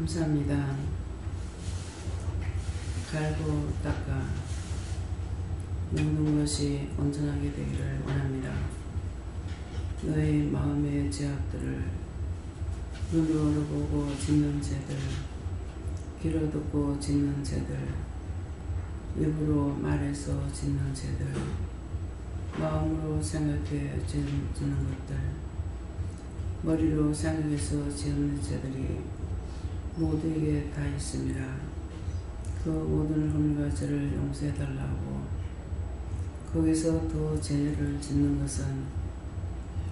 감사합니다. 갈고 닦아 모든 것이 온전하게 되기를 원합니다. 너희 마음의 죄악들을 눈으로 보고 짓는 죄들, 귀로 듣고 짓는 죄들, 입으로 말해서 짓는 죄들, 마음으로 생각해 짓는 것들, 머리로 생각해서 지은 죄들이 모두에게 다 있습니다. 그 모든 허물과 죄를 용서해달라고. 거기서 더 죄를 짓는 것은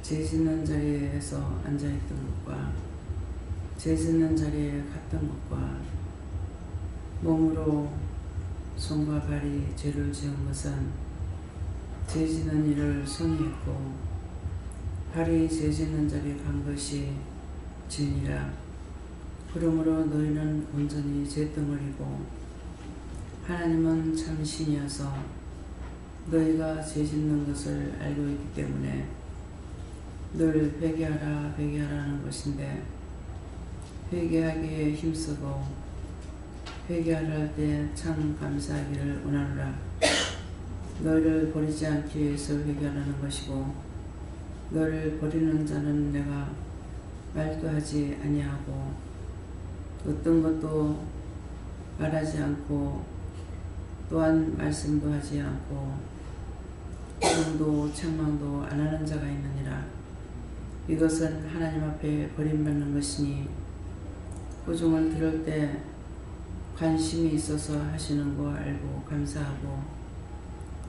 죄 짓는 자리에서 앉아있던 것과 죄 짓는 자리에 갔던 것과 몸으로 손과 발이 죄를 지은 것은 죄 짓는 일을 손이 했고 발이 죄 짓는 자리에 간 것이 죄니라. 그러므로 너희는 온전히 죄덩어리고 하나님은 참 신이어서 너희가 죄 짓는 것을 알고 있기 때문에 늘 회개하라 회개하라는 것인데, 회개하기에 힘쓰고 회개하라 할 때 참 감사하기를 원하노라. 너희를 버리지 않기 위해서 회개하라는 것이고, 너희를 버리는 자는 내가 말도 하지 아니하고 어떤 것도 말하지 않고 또한 말씀도 하지 않고 구중도 책망도 안 하는 자가 있느니라. 이것은 하나님 앞에 버림받는 것이니 구중을 들을 때 관심이 있어서 하시는 거 알고 감사하고,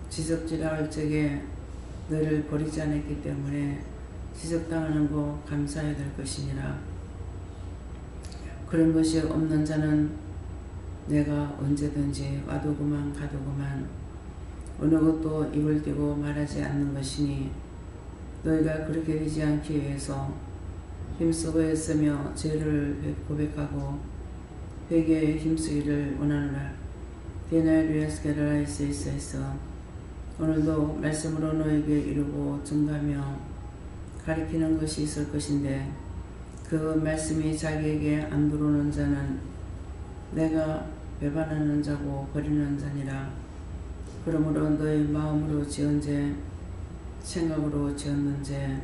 지적질하 할 적에 너를 버리지 않았기 때문에 지적당하는 거 감사해야 될 것이니라. 그런 것이 없는 자는 내가 언제든지 와두고만 가두고만 어느 것도 입을 떼고 말하지 않는 것이니, 너희가 그렇게 되지 않기 위해서 힘쓰고 애쓰며 죄를 고백하고 회개에 힘쓰기를 원하노라. 데나리아스게라이스에서 오늘도 말씀으로 너에게 이루고 증가하며 가리키는 것이 있을 것인데, 그 말씀이 자기에게 안 들어오는 자는 내가 배반하는 자고 버리는 자니라. 그러므로 너희 마음으로 지은 죄, 생각으로 지었는 죄,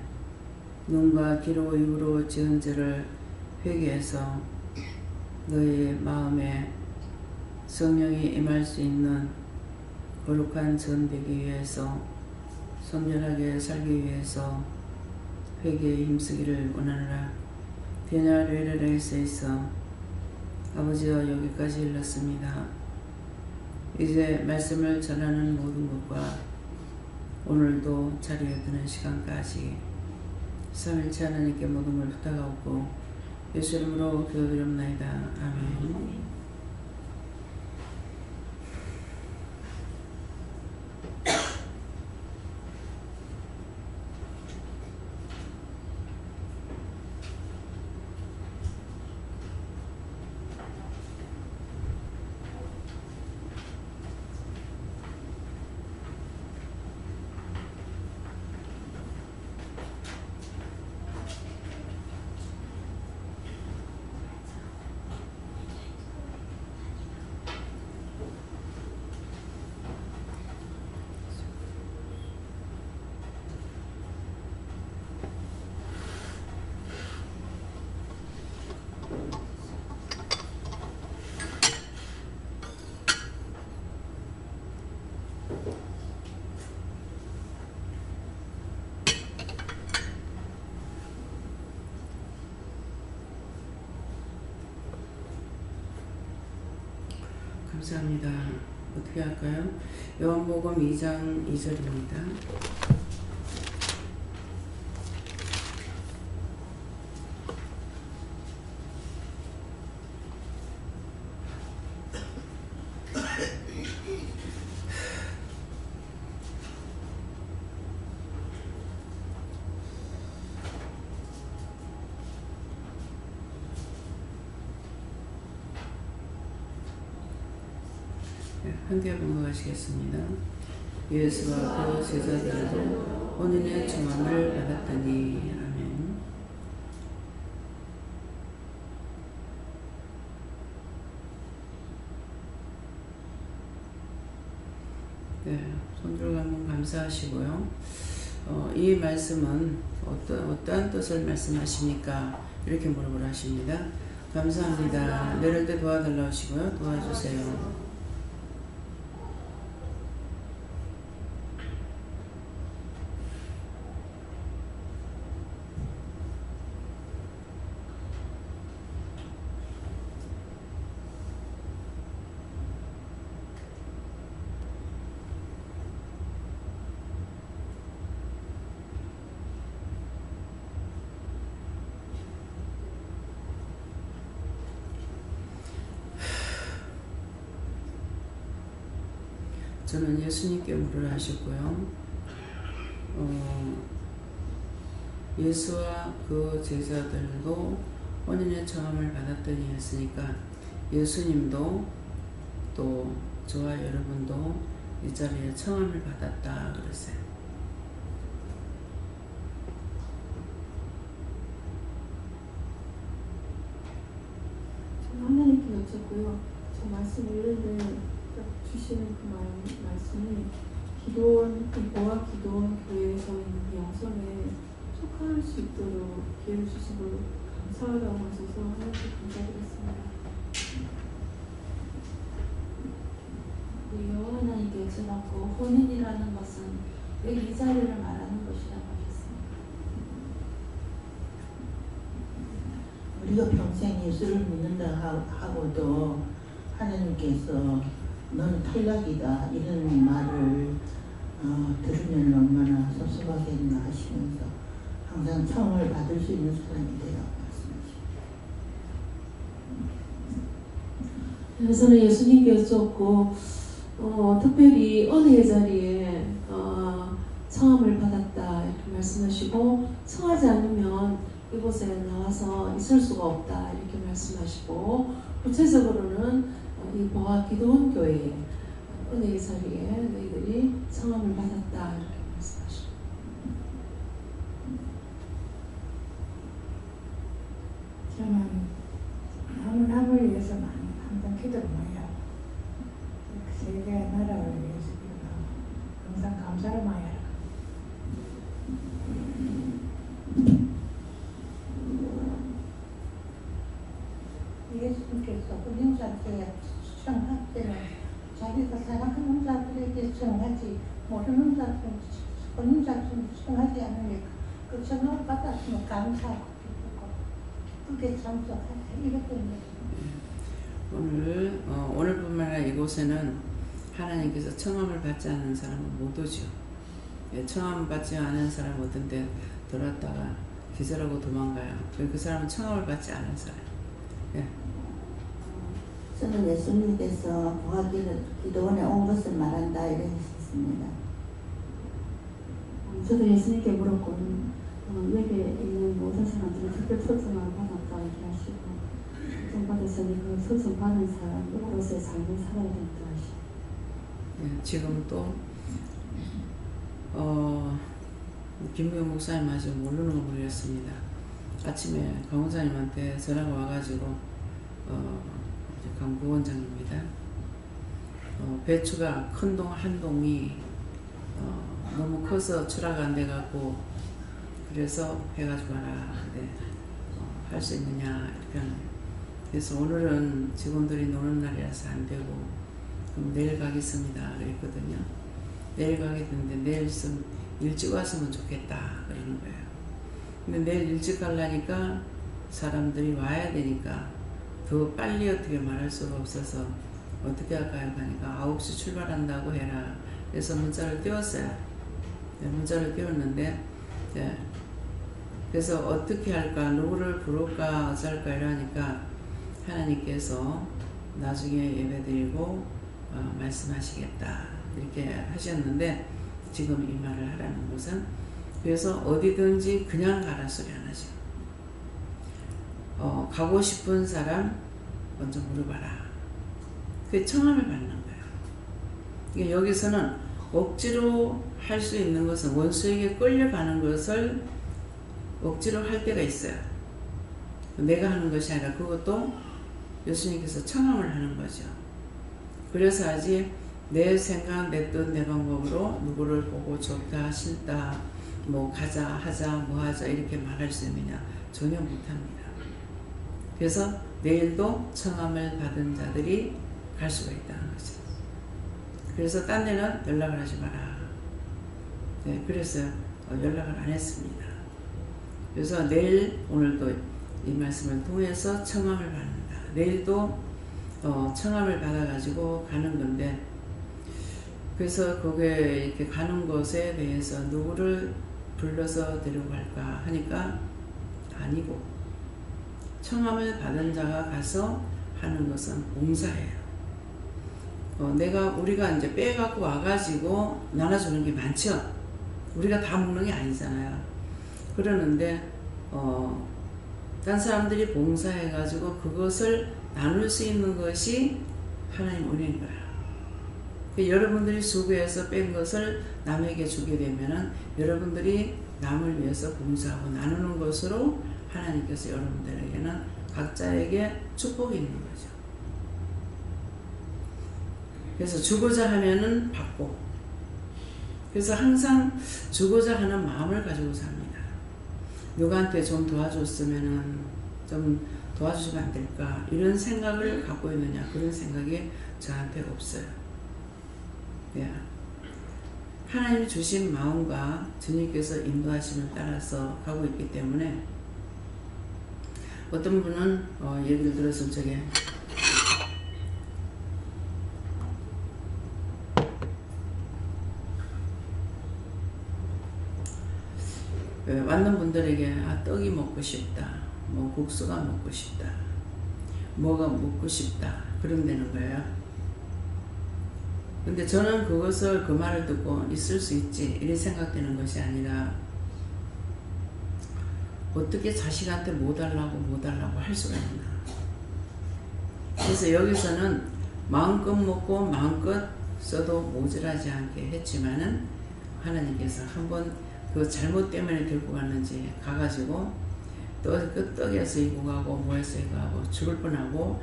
눈과 귀로 입으로 지은 죄를 회개해서 너희 마음에 성령이 임할 수 있는 거룩한 전 되기 위해서, 성결하게 살기 위해서 회개에 힘쓰기를 원하노라. 데나리아스에서 아버지와 여기까지 일렀습니다. 이제 말씀을 전하는 모든 것과 오늘도 자리에 드는 시간까지 삼일체 하나님께 모든 걸 부탁하고 예수 이름으로 기도드립니다. 아멘. 감사합니다. 어떻게 할까요? 요한복음 2장 2절입니다. 함께 봉독하시겠습니다. 예수와 그 제자들도 본인의 증언을 받았더니. 아멘. 감사하시고요. 이 말씀은 어떠한 뜻을 말씀하십니까? 이렇게 물어보라 하십니다. 감사합니다. 내릴 때 도와달라고 하시고요. 도와주세요. 저는 예수님께 물으라 하셨고요. 예수와 그 제자들도 혼인의 청함을 받았더니 했으니까 예수님도 또 저와 여러분도 이 자리에 청함을 받았다 그랬어요. 저는 하나님께 여쭙고요. 저 말씀 읽는데 주시는 그 말씀이 보아 기도원 교회에서 있는 영성에 속할 수 있도록 기회를 주신 걸 감사하다고 하셔서 하나님께 감사드렸습니다. 여호와 하나님께 여쭤봤고 혼인이라는 것은 왜 이 자리를 말하는 것이라고 하셨습니다. 우리가 평생 예수를 믿는다 하고도 하나님께서 너는 탈락이다 이런 말을 들으면 얼마나 섭섭하겠나 하시면서 항상 청을 받을 수 있는 사람이 되라고 말씀하십니다. 저는 예수님께 여쭙고 특별히 은혜의 자리에 청함을 받았다 이렇게 말씀하시고 청하지 않으면 이곳에 나와서 있을 수가 없다 이렇게 말씀하시고 구체적으로는 이 보아 기도원 교회에 은혜의 자리에 너희들이 청함을 받았다 이렇게 말씀하시고 저는 남을 위해서만 항상 기도를 많이 하고 세계 나라를 위해서 기도하고 항상 감사를 많이 하고 예수님께서 혼인자들에게 수정할 때는 자기가 사랑하는 자들에게 수정하지 모르는 자들은 혼인자들은 수정하지 않으니까 그 수정을 받았으면 감사하고 기쁘고 그게 참석하자 이랬거든요. 오늘뿐만 아니라 이곳에는 하나님께서 청함을 받지 않는 사람은 못 오죠. 청함 받지 않은 사람 어떤 데 들어왔다가 기절하고 도망가요. 그 사람은 청함을 받지 않은 사람. 저는 예수님께서 보아 기도원에 온 것을 말한다 이러셨습니다. 저도 예수님께 물었고는 여기 있는 모든 사람들은 특별 초청을 받았다 이렇게 하시고 초청받았으니 그 초청받은 사람 이곳의 삶을 살아야 된다 하시고 지금 또 김무영 목사님 아직 모르는 거 모르겠습니다. 아침에 강원장님한테 전화가 와가지고 강 부원장입니다. 배추가 큰 동 한 동이 너무 커서 출하가 안 돼갖고 그래서 해가지고 하라. 근데 할 수 있느냐 이렇게 하는. 그래서 오늘은 직원들이 노는 날이라서 안 되고 그럼 내일 가겠습니다 그랬거든요. 내일 가겠는데 내일 좀 일찍 왔으면 좋겠다 그러는 거예요. 근데 내일 일찍 가려니까 사람들이 와야 되니까 더 빨리 어떻게 말할 수가 없어서 어떻게 할까요? 하니까 9시 출발한다고 해라. 그래서 문자를 띄웠어요. 문자를 띄웠는데 그래서 어떻게 할까? 누구를 부를까? 어쩔까? 이러니까 하나님께서 나중에 예배드리고 말씀하시겠다 이렇게 하셨는데 지금 이 말을 하라는 것은 그래서 어디든지 그냥 가라 소리 안 하죠. 가고 싶은 사람 먼저 물어봐라. 그게 청함을 받는 거예요. 그러니까 여기서는 억지로 할 수 있는 것은 원수에게 끌려가는 것을 억지로 할 때가 있어요. 내가 하는 것이 아니라 그것도 예수님께서 청함을 하는 거죠. 그래서 아직 내 생각, 내 뜻, 내 방법으로 누구를 보고 좋다, 싫다, 뭐 가자, 하자, 뭐 하자 이렇게 말할 수 있느냐? 전혀 못합니다. 그래서 내일도 청함을 받은 자들이 갈 수가 있다는 거죠. 그래서 딴 데는 연락을 하지 마라. 네, 그래서 연락을 안 했습니다. 그래서 내일, 오늘도 이 말씀을 통해서 청함을 받는다. 내일도 청함을 받아가지고 가는 건데, 그래서 거기에 이렇게 가는 곳에 대해서 누구를 불러서 데려갈까 하니까 아니고, 청함을 받은 자가 가서 하는 것은 봉사예요. 우리가 이제 빼갖고 와가지고 나눠주는 게 많죠. 우리가 다 먹는 게 아니잖아요. 그러는데, 딴 사람들이 봉사해가지고 그것을 나눌 수 있는 것이 하나님 은혜인 거야. 여러분들이 수고해서 뺀 것을 남에게 주게 되면은 여러분들이 남을 위해서 봉사하고 나누는 것으로 하나님께서 여러분들에게는 각자에게 축복이 있는 거죠. 그래서 주고자 하면은 받고, 그래서 항상 주고자 하는 마음을 가지고 삽니다. 누구한테 좀 도와줬으면은 좀 도와주시면 안 될까, 이런 생각을 갖고 있느냐, 그런 생각이 저한테 없어요. 네. 하나님이 주신 마음과 주님께서 인도하심을 따라서 가고 있기 때문에, 어떤 분은 예를 들어서 저게 왔는 분들에게 떡이 먹고 싶다, 뭐 국수가 먹고 싶다, 뭐가 먹고 싶다, 그런다는 거예요. 근데 저는 그것을, 그 말을 듣고 있을 수 있지 이렇게 생각되는 것이 아니라, 어떻게 자식한테 뭐 달라고 할 수가 있나. 그래서 여기서는 마음껏 먹고 마음껏 써도 모자라지 않게 했지만은, 하나님께서 한번 그 잘못 때문에 들고 갔는지 가가지고 또 그 떡에서 이고 가고 뭐에서 이고 하고 죽을 뻔하고,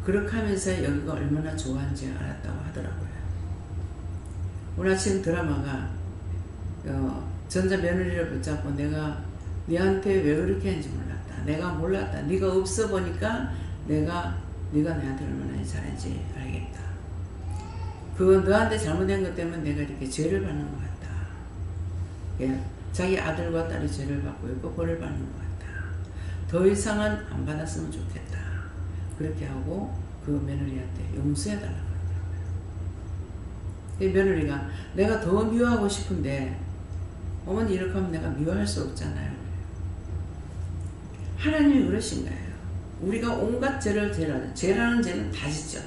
그렇게 하면서 여기가 얼마나 좋아한지 알았다고 하더라고요. 오늘 아침 드라마가 전자 며느리를 붙잡고, 내가 네한테 왜 그렇게 했는지 몰랐다, 내가 몰랐다, 네가 없어 보니까 네가 나한테 얼마나 잘했는지 알겠다, 그거 너한테 잘못된 것 때문에 내가 이렇게 죄를 받는 것 같다. 예, 자기 아들과 딸이 죄를 받고 있고 벌을 받는 것 같다. 더 이상은 안 받았으면 좋겠다. 그렇게 하고 그 며느리한테 용서해달라고 하더라고요. 이 며느리가 내가 더 미워하고 싶은데, 어머니 이렇게 하면 내가 미워할 수 없잖아요. 하나님이 그러신 거예요. 우리가 온갖 죄를 죄라는 죄는 다 짓죠.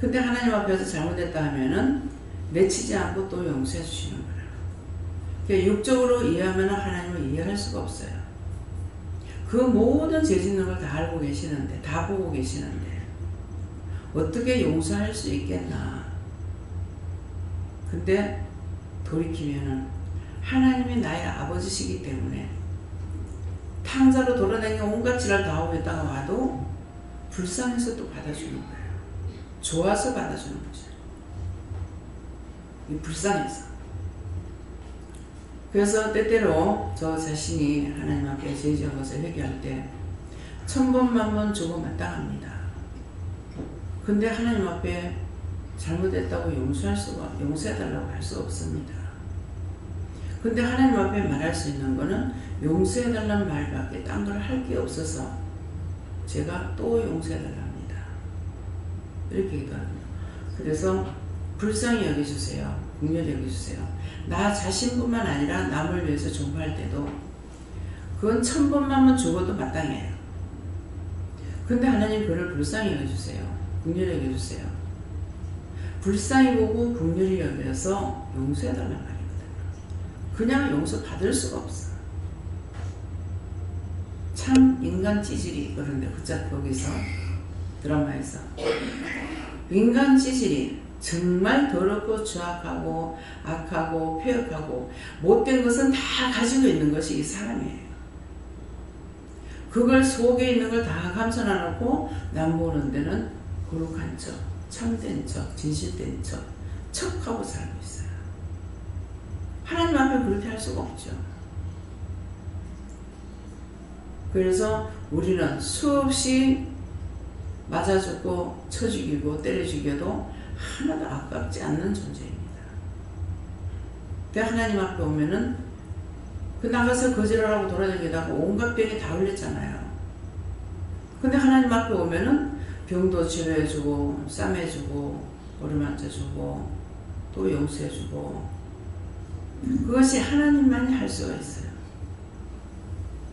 근데 하나님 앞에서 잘못했다 하면은 내치지 않고 또 용서해 주시는 거예요. 육적으로 이해하면 하나님을 이해할 수가 없어요. 그 모든 죄 짓는 걸 다 알고 계시는데, 다 보고 계시는데 어떻게 용서할 수 있겠나. 근데 돌이키면은 하나님이 나의 아버지시기 때문에 탕자로 돌아다니며 온갖 지랄 다 하고 있다가 와도 불쌍해서 또 받아주는 거예요. 좋아서 받아주는 거죠. 불쌍해서. 그래서 때때로 저 자신이 하나님 앞에 죄 지은 것을 회개할 때 1000번 만번 주고 마땅합니다. 근데 하나님 앞에 잘못했다고 용서해달라고 할 수 없습니다. 근데 하나님 앞에 말할 수 있는 거는 용서해달라는 말밖에 딴 걸 할 게 없어서 제가 또 용서해달라 합니다. 이렇게 기도합니다. 그래서 불쌍히 여겨주세요. 긍휼히 여겨주세요. 나 자신뿐만 아니라 남을 위해서 존버할 때도 그건 1000번만 죽어도 마땅해요. 근데 하나님 그를 불쌍히 여겨주세요. 긍휼히 여겨주세요. 불쌍히 보고 긍휼히 여겨서 용서해달란 말이거든요. 그냥 용서 받을 수가 없어. 참 인간 찌질이 그런데 거기서 드라마에서 인간 찌질이 정말 더럽고 추악하고 악하고 폐역하고 못된 것은 다 가지고 있는 것이 이 사람이에요. 그걸 속에 있는 걸 다 감춰놔놓고 남 보는 데는 거룩한 척, 참된 척, 진실된 척, 척하고 살고 있어요. 하나님 앞에 그렇게 할 수가 없죠. 그래서 우리는 수없이 맞아 죽고 쳐 죽이고 때려 죽여도 하나도 아깝지 않는 존재입니다. 근데 하나님 앞에 오면은 그 나가서 거짓말하고 돌아다니다가 온갖 병이 다 걸렸잖아요. 근데 하나님 앞에 오면은 병도 치료해주고 싸매주고 어루만져주고 또 용서해주고 그것이 하나님만이 할 수가 있어요.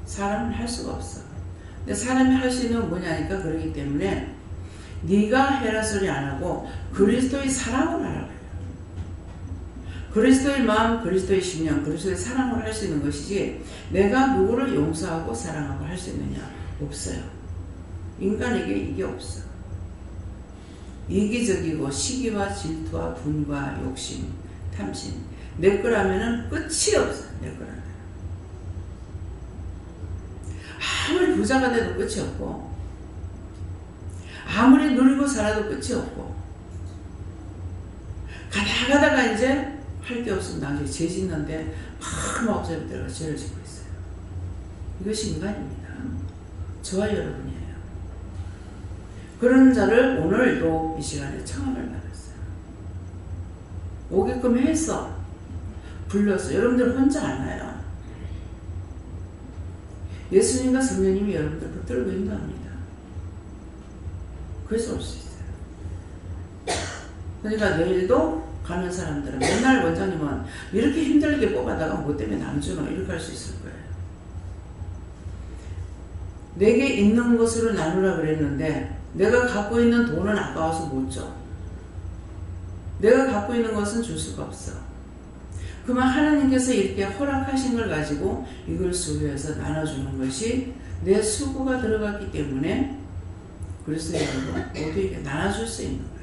사람은 할 수가 없어. 근데 사람이 할 수 있는 건 뭐냐니까 그러기 때문에 네가 해라 소리 안 하고 그리스도의 사랑을 하라고 해요. 그리스도의 마음, 그리스도의 심령, 그리스도의 사랑을 할 수 있는 것이지 내가 누구를 용서하고 사랑하고 할 수 있느냐? 없어요. 인간에게 이게 없어. 이기적이고 시기와 질투와 분과 욕심, 탐심 내 거라면은 끝이 없어요. 내 거라면. 아무리 부자가 돼도 끝이 없고 아무리 누리고 살아도 끝이 없고 가다가 이제 할 게 없으면 나중에 죄 짓는데 막 없어져들어가 죄를 짓고 있어요. 이것이 인간입니다. 저와 여러분이에요. 그런 자를 오늘도 이 시간에 청함을 받았어요. 오게끔 해서 불러서 여러분들 혼자 안 와요. 예수님과 성령님이 여러분들 붙들고 인도합니다. 그래서 올 수 있어요. 그러니까 내일도 가는 사람들은 맨날 원장님은 이렇게 힘들게 뽑아다가 뭐 때문에 남 주노 이렇게 할 수 있을 거예요. 내게 있는 것으로 나누라 그랬는데 내가 갖고 있는 돈은 아까워서 못 줘. 내가 갖고 있는 것은 줄 수가 없어. 그만 하나님께서 이렇게 허락하신 걸 가지고 이걸 수고해서 나눠주는 것이 내 수고가 들어갔기 때문에 그래서 여러분 모두에게 나눠줄 수 있는 거예요.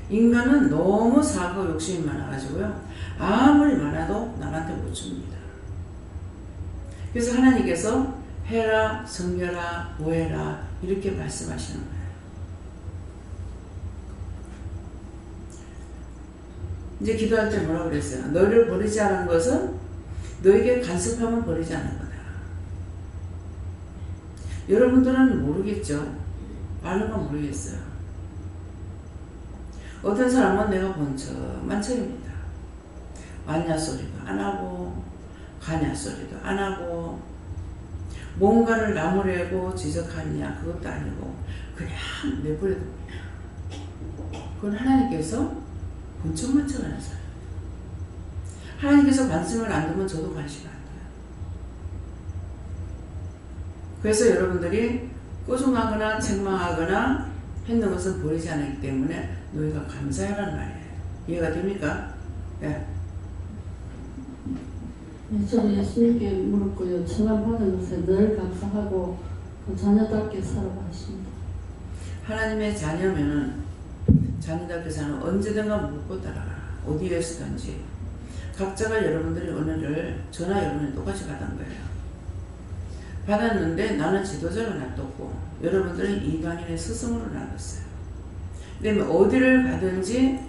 인간은 너무 사고 욕심이 많아가지고요. 아무리 많아도 남한테 못 줍니다. 그래서 하나님께서 해라, 섬겨라, 보해라 이렇게 말씀하시는 거예요. 이제 기도할 때 뭐라고 그랬어요? 너를 버리지 않은 것은 너에게 간섭하면 버리지 않은 거다. 여러분들은 모르겠죠? 아는 건 모르겠어요. 어떤 사람은 내가 본 척만 척입니다. 왔냐 소리도 안 하고 가냐 소리도 안 하고 뭔가를 나무래고 지적하느냐 그것도 아니고 그냥 내버려둡니다. 그건 하나님께서 본 척만 척하는 사람. 하나님께서 관심을 안 두면 저도 관심 안 둬요. 그래서 여러분들이 꾸중하거나 책망하거나 했는 것은 보이지 않기 때문에 너희가 감사해라는 말이에요. 이해가 됩니까? 네. 네, 저도 예수님께 물었고요. 청함 받은 것에 늘 감사하고 자녀답게 살아가 하십니다. 하나님의 자녀면은 자녀답게 사는 언제든가 묻고 따라가라. 어디에서든지 각자가 여러분들이 은혜를 저나 여러분이 똑같이 받은 거예요. 받았는데 나는 지도자로 놔뒀고 여러분들은 이방인의 스승으로 놔뒀어요. 그다음에 어디를 가든지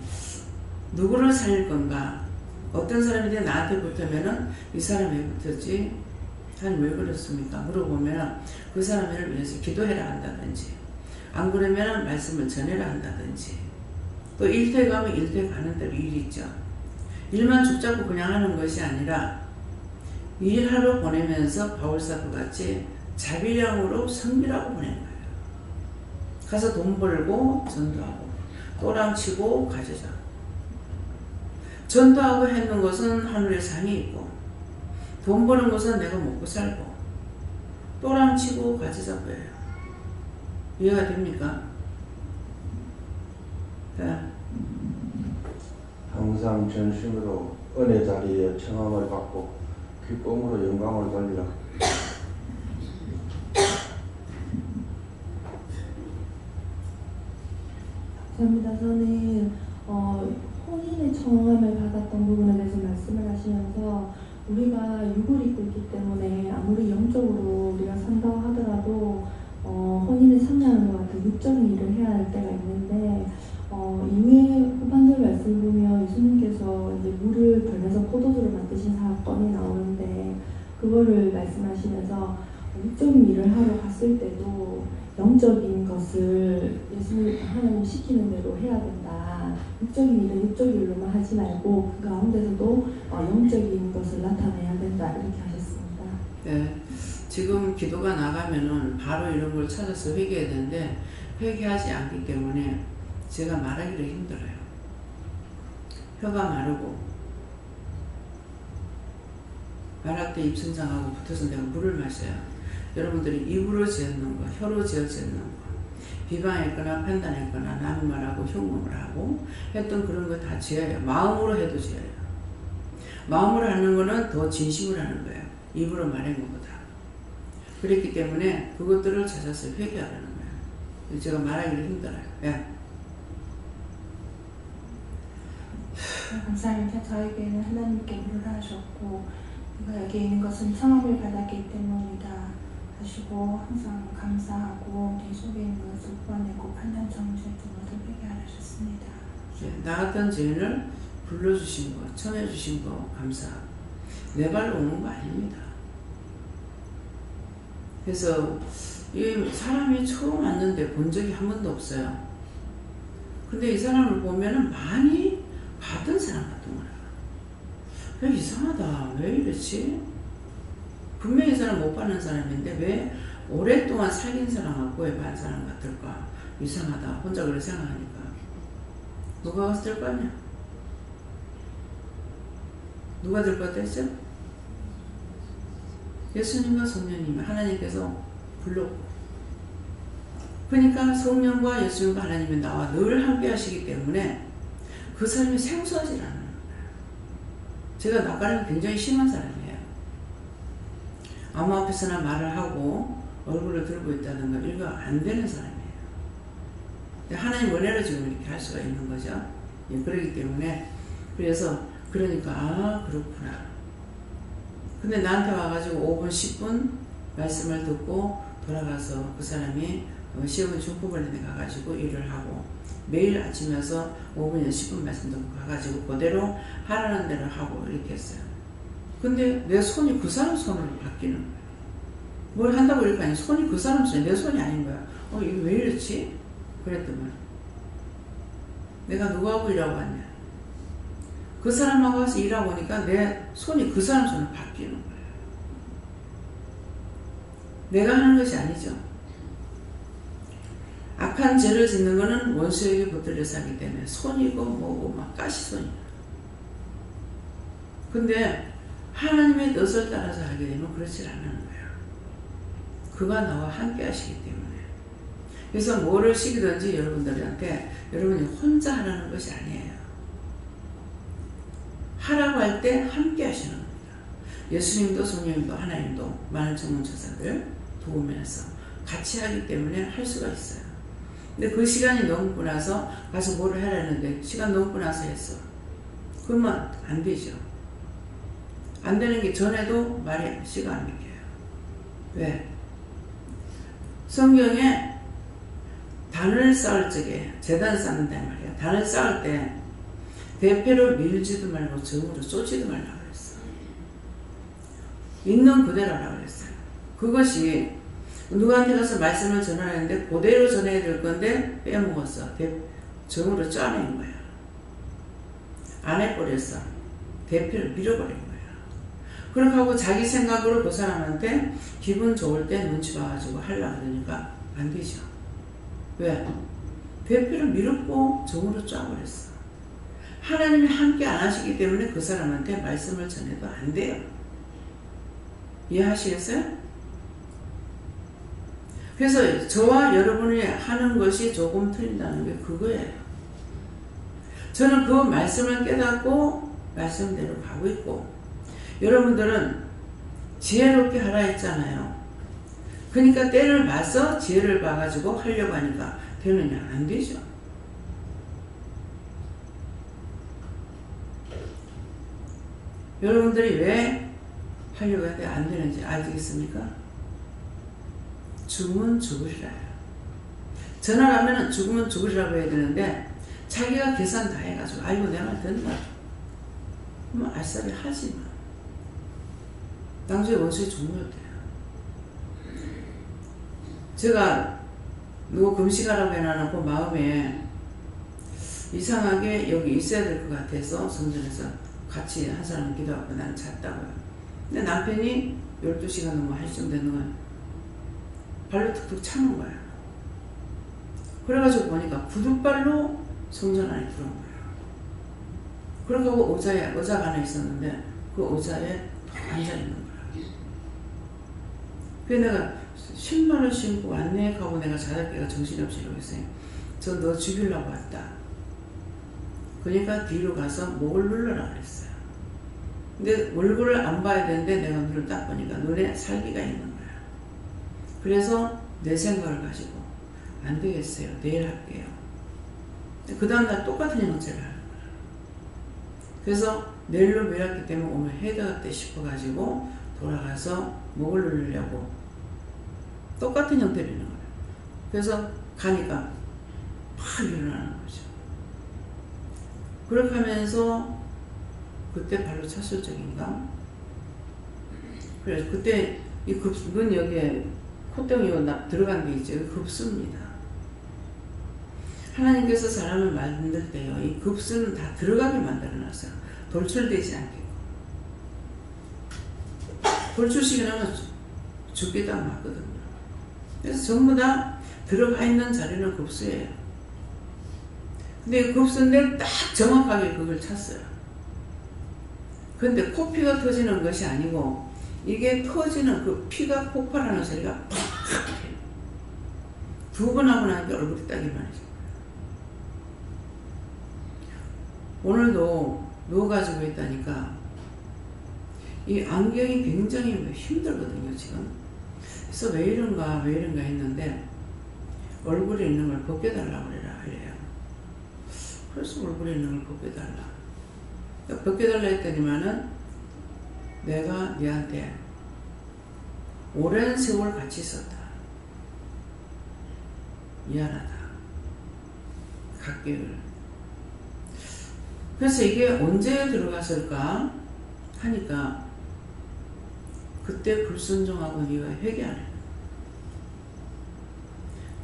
누구를 살릴 건가? 어떤 사람이 나한테 붙으면은 이 사람이 왜 붙었지? 하나님 왜 그렇습니까? 물어보면은 그 사람을 위해서 기도해라 한다든지 안 그러면은 말씀을 전해라 한다든지 또 일터에 가면 일터에 가는 대로 일이 있죠. 일만 죽자고 그냥 하는 것이 아니라 일하러 보내면서 바울사도 같이 자비량으로 섬기라고 보낸 거예요. 가서 돈 벌고 전도하고 또랑치고 가져자. 전도하고 했는 것은 하늘에 상이 있고 돈 버는 것은 내가 먹고 살고 또랑치고 가져잡아요. 이해가 됩니까? 네. 항상 전심으로 은혜 자리에 청함을 받고 기쁨으로 영광을 돌리라. 감사합니다. 저는 혼인의 청함을 받았던 부분에 대해서 말씀을 하시면서 우리가 육을 입고 있기 때문에 아무리 영적으로 우리가 산다고 하더라도 혼인을 상징하는 것 같은 육적인 일을 해야 할 때가 있는데 이미 후반절 말씀 보면 예수님께서 이제 물을 변해서 포도주를 만드신 사건이 나오는데 그거를 말씀하시면서 육적인 일을 하러 갔을 때도 영적인 것을 하나님 시키는 대로 해야 된다. 육적인 일은 육적인 일로만 하지 말고 그 가운데서도 영적인 것을 나타내야 된다. 이렇게 하셨습니다. 네. 지금 기도가 나가면은 바로 이런 걸 찾아서 회개해야 되는데 회개하지 않기 때문에 제가 말하기도 힘들어요. 혀가 마르고 말할 때 입천장하고 붙어서 내가 물을 마셔요. 여러분들이 입으로 지었는 거, 혀로 지어지는 거, 비방했거나 판단했거나 남의 말하고 흉음을 하고 했던 그런 거 다 지어요. 마음으로 해도 지어요. 마음으로 하는 거는 더 진심으로 하는 거예요. 입으로 말한 것보다. 그랬기 때문에 그것들을 찾아서 회개하라는 거예요. 제가 말하기도 힘들어요. 예. 감사합니다. 저에게는 하나님께 물을 하셨고 내가 여기 있는 것은 청함을 받았기 때문이다 하시고 항상 감사하고 내 속에 있는 것을 구원내고 판단 정죄했던 것을 회개하셨습니다. 예. 나 같은 죄인을 불러주신 거, 청해주신 거 감사하고 내 발로 오는 거 아닙니다. 그래서 이 사람이 처음 왔는데 본 적이 한 번도 없어요. 근데 이 사람을 보면은 많이 받은 사람 같은 거야. 야, 이상하다. 왜 이렇지? 분명히 이 사람 못 받는 사람인데 왜 오랫동안 사귄 사람하고 왜 받은 사람 같을까? 이상하다. 혼자 그렇게 생각하니까. 누가 갔을 거 아니야? 누가 될 것 같았죠? 예수님과 성령님, 하나님께서 불렀고. 그러니까 성령과 예수님과 하나님이 나와 늘 함께 하시기 때문에 그 사람이 생소하지 않아요. 제가 낯가림이 굉장히 심한 사람이에요. 아무 앞에서나 말을 하고 얼굴을 들고 있다는 거 이거 안 되는 사람이에요. 근데 하나님 은혜로 지금 이렇게 할 수가 있는 거죠. 예, 그렇기 때문에 그래서 그러니까 그렇구나. 근데 나한테 와가지고 5분 10분 말씀을 듣고 돌아가서 그 사람이 시험을 중국원에 가가지고 일을 하고 매일 아침에 와서 5분 10분 말씀 듣고 가가지고 그대로 하라는 대로 하고 이렇게 했어요. 근데 내 손이 그 사람 손으로 바뀌는 거예요. 뭘 한다고 이럴 거 아니에요. 손이 그 사람 손이 내 손이 아닌 거야. 이거 왜 이렇지? 그랬더만 내가 누구하고 일하고 왔냐. 그 사람하고 와서 일하고 오니까 내 손이 그 사람 손으로 바뀌는 거예요. 내가 하는 것이 아니죠. 악한 죄를 짓는 거는 원수에게 붙들려서 하기 때문에 손이고 뭐고 막 가시손이야. 근데 하나님의 뜻을 따라서 하게 되면 그렇지 않는 거예요. 그가 나와 함께 하시기 때문에. 그래서 뭐를 시키든지 여러분들한테 여러분이 혼자 하라는 것이 아니에요. 하라고 할 때 함께 하시는 겁니다. 예수님도 성령님도 하나님도 많은 전문처사들 도우면서 같이 하기 때문에 할 수가 있어요. 근데 그 시간이 넘고 나서 가서 뭐를 해라 했는데 시간 넘고 나서 했어. 그러면 안 되죠. 안 되는 게 전에도 말이 씨가 안 믿겨요. 왜? 성경에 단을 쌓을 적에 제단 쌓는단 말이야. 단을 쌓을 때 대패로 밀지도 말고 정으로 쏘지도 말라고 그랬어. 있는 그대로 하라고 그랬어요. 그것이 누구한테 가서 말씀을 전하는데 그대로 전해야 될 건데 빼먹었어. 정으로 짜낸 거야. 안 해버렸어. 대패를 밀어버린 거야. 그렇게 하고 자기 생각으로 그 사람한테 기분 좋을 때 눈치 봐가지고 하려고 그러니까 안 되죠. 왜? 대패를 밀었고 정으로 짜버렸어. 하나님이 함께 안 하시기 때문에 그 사람한테 말씀을 전해도 안 돼요. 이해하시겠어요? 그래서 저와 여러분이 하는 것이 조금 틀린다는 게 그거예요. 저는 그 말씀을 깨닫고 말씀대로 가고 있고 여러분들은 지혜롭게 하라 했잖아요. 그러니까 때를 봐서 지혜를 봐가지고 하려고 하니까 되느냐? 안 되죠. 여러분들이 왜 하려고 해도 안 되는지 알겠습니까? 죽으면 죽으리라요. 전화를 하면 죽으면 죽으리라고 해야 되는데 자기가 계산 다 해가지고 아이고 내 말 듣나? 그러면 알싸리 하지 마. 나중에 원수의 종료돼요. 제가 누구 금식하라고 해놔놓고 마음에 이상하게 여기 있어야 될 것 같아서 성전에서 같이 한 사람 기도하고 나는 잤다고요. 근데 남편이 12시간 넘어 한시쯤 되는 거예요. 발로 툭툭 차는 거야. 그래가지고 보니까 구둣발로 성전 안에 들어온 거야. 그러고 의자가 하나 있었는데 그 의자에 앉아있는 거야. 그래서 내가 신발을 신고 왔네 하고 내가 자다깨가 정신없이 이러고 있어요. 저 너 죽이려고 왔다. 그러니까 뒤로 가서 목을 눌러라 그랬어요. 근데 얼굴을 안 봐야 되는데 내가 눈을 딱 보니까 눈에 살기가 있는 거야. 그래서 내 생각을 가지고 안 되겠어요. 내일 할게요. 그 다음날 똑같은 형체를 하는 거야. 그래서 내일로 미뤘기 때문에 오늘 해야 되겠다 싶어가지고 돌아가서 목을 누르려고 똑같은 형태를 있는 거예요. 그래서 가니까 팍 일어나는 거죠. 그렇게 하면서 그때 발로 찼을 적인가? 그래서 그때 이 급습은 여기에 콧등이 들어간 게 있죠. 급수입니다. 하나님께서 사람을 만들 때요, 이 급수는 다 들어가게 만들어놨어요. 돌출되지 않게. 돌출시키면 죽기도 안 맞거든요. 그래서 전부 다 들어가 있는 자리는 급수예요. 근데 급수인데 딱 정확하게 그걸 찼어요. 근데 코피가 터지는 것이 아니고 이게 터지는 그 피가 폭발하는 소리가 팍! 두 번 하고 나니까 얼굴이 딱 이만해져. 오늘도 누워가지고 있다니까 이 안경이 굉장히 힘들거든요 지금. 그래서 왜 이런가 했는데 얼굴에 있는 걸 벗겨달라고 그래라 이래요. 그래서 얼굴에 있는 걸 벗겨달라. 그러니까 벗겨달라 했더니만은 내가 네한테 오랜 세월 같이 있었다. 미안하다. 갈게요. 그래서 이게 언제 들어갔을까 하니까 그때 불순종하고 네가 회개하래.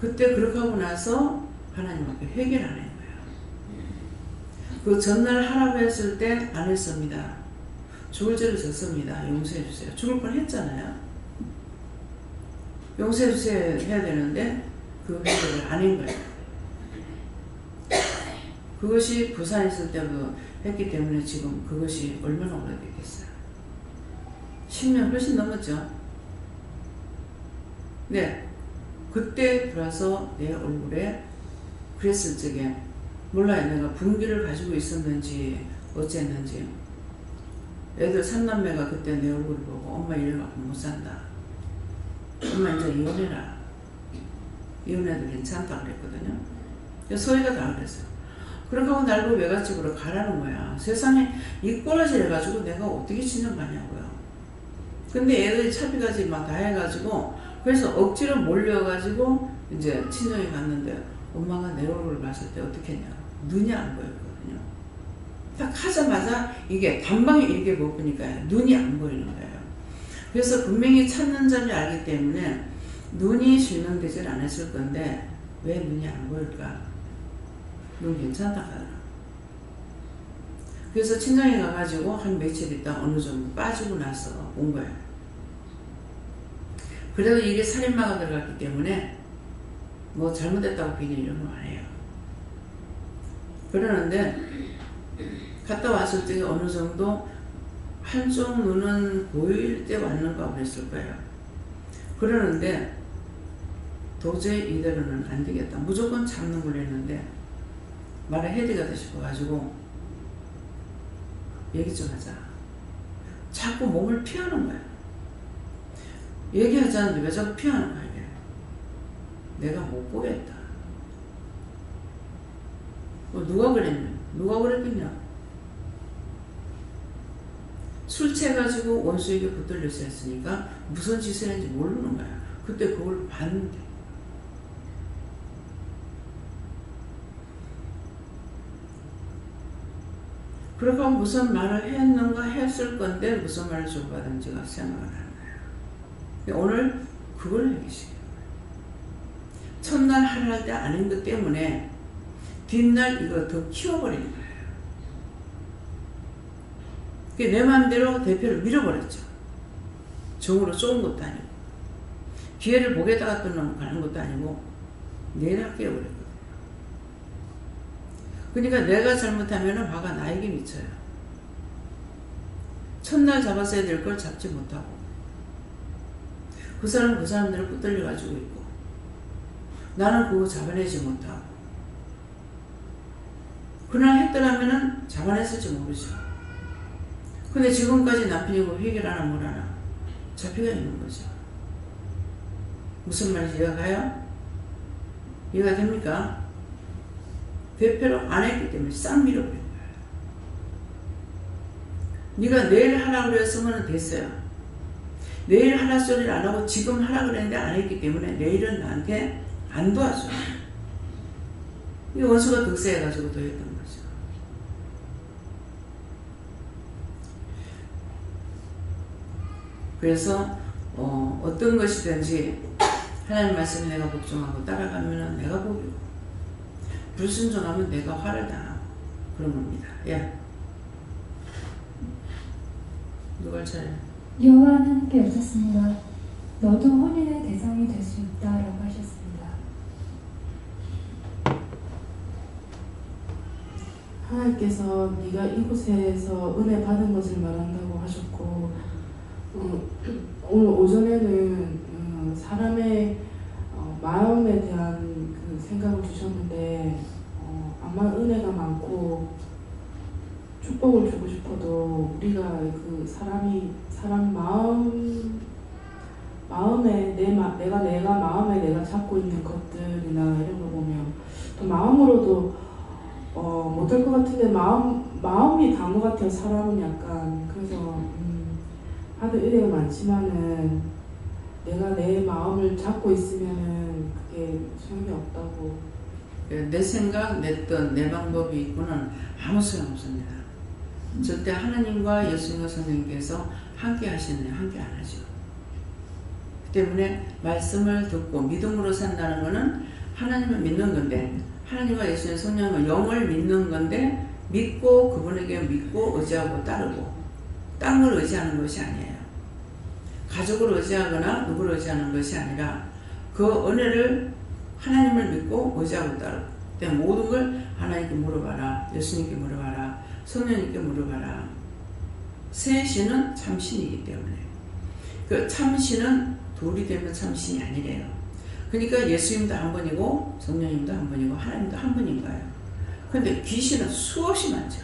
그때 그렇게 하고 나서 하나님 앞에 회개를 안 한 거예요. 그 전날 하라고 했을 때 안 했습니다. 죽을 죄를 졌습니다. 용서해 주세요. 죽을 뻔 했잖아요. 용서해 주세요 해야 되는데 그 회개를 안 한 거예요. 그것이 부산에 있을 때도 했기 때문에 지금 그것이 얼마나 오래됐겠어요. 10년 훨씬 넘었죠. 네, 그때 들어서 내 얼굴에 그랬을 적에 몰라요. 내가 분기를 가지고 있었는지 어쨌는지 애들 3남매가 그때 내 얼굴을 보고 엄마 이래갖고 못 산다. 엄마 이제 이혼해라. 이혼해도 괜찮다 그랬거든요. 소희가 다 그랬어요. 그렇게 하고 날 보고 외갓집으로 가라는 거야. 세상에 이 꼴라지 해가지고 내가 어떻게 친정 가냐고요. 근데 애들이 차비까지 막 다 해가지고 그래서 억지로 몰려가지고 이제 친정에 갔는데 엄마가 내 얼굴을 봤을 때 어떻게 했냐. 눈이 안 보였거든요. 딱 하자마자 이게 단방에 이렇게 못 보니까 눈이 안 보이는 거예요. 그래서 분명히 찾는 점이 알기 때문에 눈이 실명되질 않았을 건데 왜 눈이 안 보일까? 눈 괜찮다 하더라. 그래서 친정에 가가지고 한 며칠 있다 어느 정도 빠지고 나서 온 거예요. 그래도 이게 살인마가 들어갔기 때문에 뭐 잘못했다고 괜히 이런 거 안 해요. 그러는데 갔다 왔을 때 어느 정도 한쪽 눈은 보일 때 왔는가 그랬을 거예요. 그러는데 도저히 이대로는 안 되겠다. 무조건 참는 걸 했는데 말을 해야 되겠다 싶어가지고 얘기 좀 하자. 자꾸 몸을 피하는 거야. 얘기하지 않는데 왜 자꾸 피하는 거야 이게. 내가 못 보겠다. 누가 그랬냐? 누가 그랬겠냐? 술 취해가지고 원수에게 붙들려서 했으니까 무슨 짓을 했는지 모르는 거야. 그때 그걸 봤는데 그러니까 무슨 말을 했는가 했을 건데 무슨 말을 주고받은지가 생각을 하는 거예요. 오늘 그걸 얘기시켜요. 첫날 하랄 때 아닌 것 때문에 뒷날 이거 더 키워버린 거예요. 내 마음대로 대표를 밀어버렸죠. 정으로 쏘은 것도 아니고 기회를 목에다가 가는 것도 아니고 내가 깨워버렸거든요. 그러니까 내가 잘못하면 화가 나에게 미쳐요. 첫날 잡았어야 될 걸 잡지 못하고 그 사람은 그 사람대로 붙들려가지고 있고 나는 그거 잡아내지 못하고 그날 했더라면 잡아냈을지 모르죠. 근데 지금까지 남편이고 회개를 하나 뭐라나 잡혀가 있는 거죠. 무슨 말인지 이해가 가요? 이해가 됩니까? 대표로 안 했기 때문에 싹 밀어버린 거예요. 네가 내일 하라고 그랬으면 됐어요. 내일 하라 소리를 안 하고 지금 하라 그랬는데 안 했기 때문에 내일은 나한테 안 도와줘. 이 원수가 득세해가지고 더 했던 거죠. 그래서 어떤 것이든지 하나님 말씀에 내가 복종하고 따라가면 내가 복이고 불순종하면 내가 화를 당하고 그런 겁니다. 예. 누가 할 차례? 여호와 하나님께 여쭙습니다. 너도 혼인의 대상이 될 수 있다라고 하셨습니다. 하나님께서 네가 이곳에서 은혜 받은 것을 말한다고 하셨고 오늘 오전에는 사람의 마음에 대한 그 생각을 주셨는데 아마 은혜가 많고 축복을 주고 싶어도 우리가 그 사람 마음에 내가 마음에 내가 잡고 있는 것들이나 이런 거 보면 또 마음으로도 못할 것 같은데 마음이 단 것 같아요. 사람은 약간 그래서 하도 은혜가 많지만은 내가 내 마음을 잡고 있으면은 그게 소용이 없다고. 내 생각, 내 뜻, 내 방법이 있고는 아무 소용 없습니다. 절대 하나님과 예수님과 성령님께서 함께 하시느냐 함께 안 하죠. 그 때문에 말씀을 듣고 믿음으로 산다는 것은 하나님을 믿는 건데 하나님과 예수님 성령과 영을 믿는 건데 믿고 그분에게 믿고 의지하고 따르고 딴 걸 의지하는 것이 아니에요. 가족을 의지하거나 누구를 의지하는 것이 아니라 그 은혜를 하나님을 믿고 의지하고 따르고 때문에 모든 걸 하나님께 물어봐라. 예수님께 물어봐라. 성령님께 물어봐라. 세 신은 참신이기 때문에 그 참신은 둘이 되면 참신이 아니래요. 그러니까 예수님도 한 분이고 성령님도 한 분이고 하나님도 한 분인 거예요. 그런데 귀신은 수없이 많죠.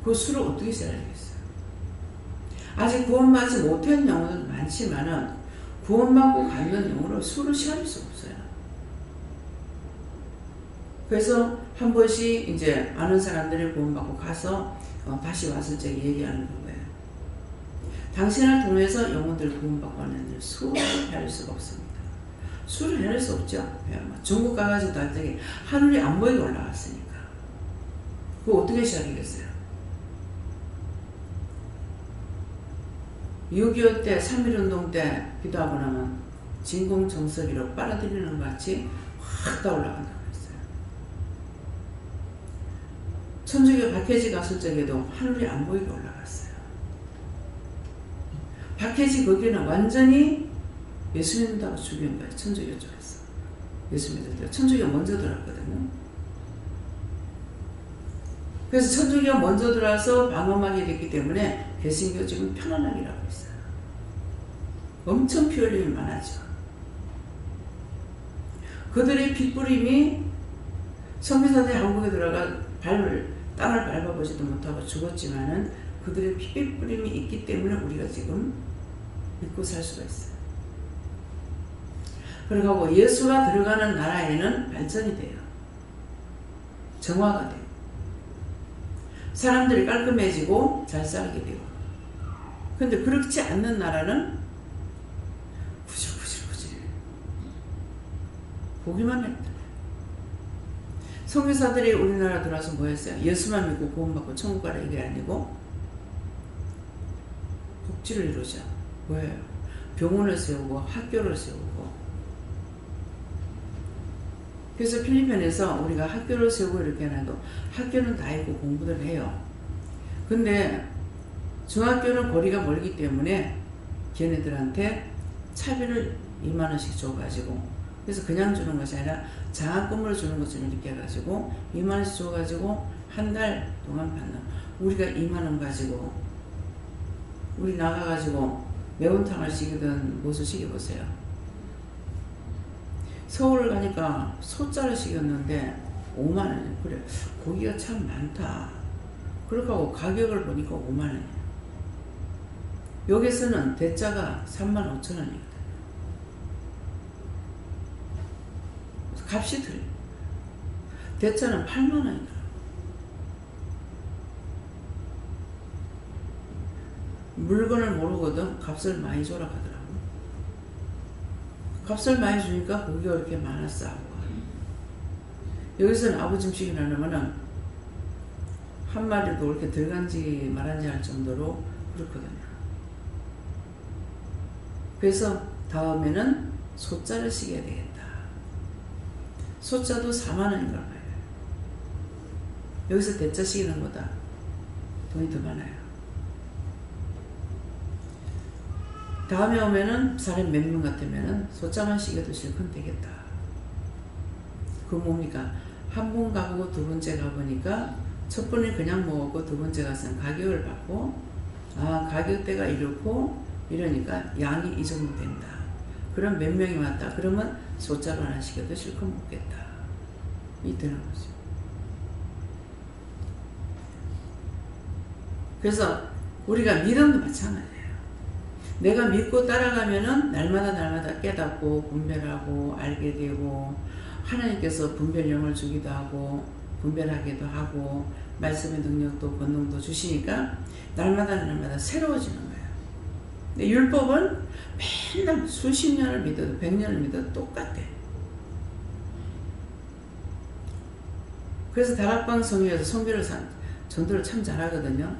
그 수를 어떻게 세야겠어요? 아직 구원받지 못한 영혼은 많지만은 구원받고 가는 영혼을 수를 세할 수 없어요. 그래서 한 번씩 이제 아는 사람들이 구원받고 가서 다시 와서 제가 얘기하는 거예요. 당신을 통해서 영혼들 구원받고 하는 일 수를 헤아릴 수가 없습니다. 수를 헤아릴 수 없죠. 중국 가가지고 나중에 하늘이 안 보이게 올라갔으니까. 그거 어떻게 시작이겠어요? 6.25 때 3.1운동 때 기도하고 나면 진공정서기로 빨아들이는 것 같이 확 떠올라간다고 했어요. 천주교 박해지 갔을 적에도 하늘이 안 보이게 올라갔어요. 박해지 거기는 완전히 예수 믿는다고 죽인 거예요. 천주교 쪽에서. 예수 믿을 때 천주교 먼저 들어왔거든요. 그래서 천주교가 먼저 들어와서 방어막이 됐기 때문에 개신교 지금 편안하기라고 있어요. 엄청 피 흘림이 많아져. 그들의 핏부림이 선교사들이 한국에 들어가 땅을 밟아보지도 못하고 죽었지만은 그들의 핏부림이 있기 때문에 우리가 지금 믿고 살 수가 있어요. 그리고 예수가 들어가는 나라에는 발전이 돼요. 정화가 돼요. 사람들이 깔끔해지고 잘 살게 되고. 근데 그렇지 않는 나라는 구질구질구질 보기만 했다. 선교사들이 우리나라 들어와서 뭐 했어요? 예수만 믿고 구원받고 천국 가라 이게 아니고 복지를 이루자. 뭐예요? 병원을 세우고 학교를 세우고. 그래서 필리핀에서 우리가 학교를 세우고 이렇게 해놔도 학교는 다 있고 공부를 해요. 근데 중학교는 거리가 멀기 때문에 걔네들한테 차비를 2만원씩 줘가지고, 그래서 그냥 주는 것이 아니라 장학금을 주는 것처럼 이렇게 해가지고 2만원씩 줘가지고 한 달 동안 받는. 우리가 2만원 가지고 우리 나가가지고 매운탕을 시키든 무엇을 시켜보세요. 서울을 가니까 소짜를 시켰는데 5만원. 그래, 고기가 참 많다. 그렇게 하고 가격을 보니까 5만원이에요. 여기서는 대짜가 35,000원이거든. 값이 틀려. 대짜는 8만원이더라. 물건을 모르거든 값을 많이 줘라 하더라고. 값을 많이 주니까 고기가 이렇게 많았어. 여기서는 아버짐 시키려면은 한 마리도 이렇게 들어간지 말한지 할 정도로 그렇거든요. 그래서 다음에는 소짜를 시켜야 되겠다. 소짜도 4만원인 걸 봐요. 여기서 대짜 시키는 것보다 돈이 더 많아요. 다음에 오면은 사람 몇 명 같으면은 소짜만 시켜도 실컷 되겠다. 그 뭡니까? 한 번 가보고 두 번째 가보니까 첫 번에 그냥 먹었고 두 번째 가서는 가격을 받고, 아, 가격대가 이렇고 이러니까 양이 이 정도 된다. 그럼 몇 명이 왔다. 그러면 소짜로 하나 시켜도 실컷 먹겠다. 이 되는 거죠. 그래서 우리가 믿음도 마찬가지예요. 내가 믿고 따라가면은 날마다 깨닫고 분별하고 알게 되고, 하나님께서 분별력을 주기도 하고 분별하기도 하고 말씀의 능력도 권능도 주시니까 날마다 새로워지는 거예요. 근데 율법은 맨날 수십 년을 믿어도 100년을 믿어도 똑같아. 그래서 다락방 성회에서 전도를 참 잘하거든요.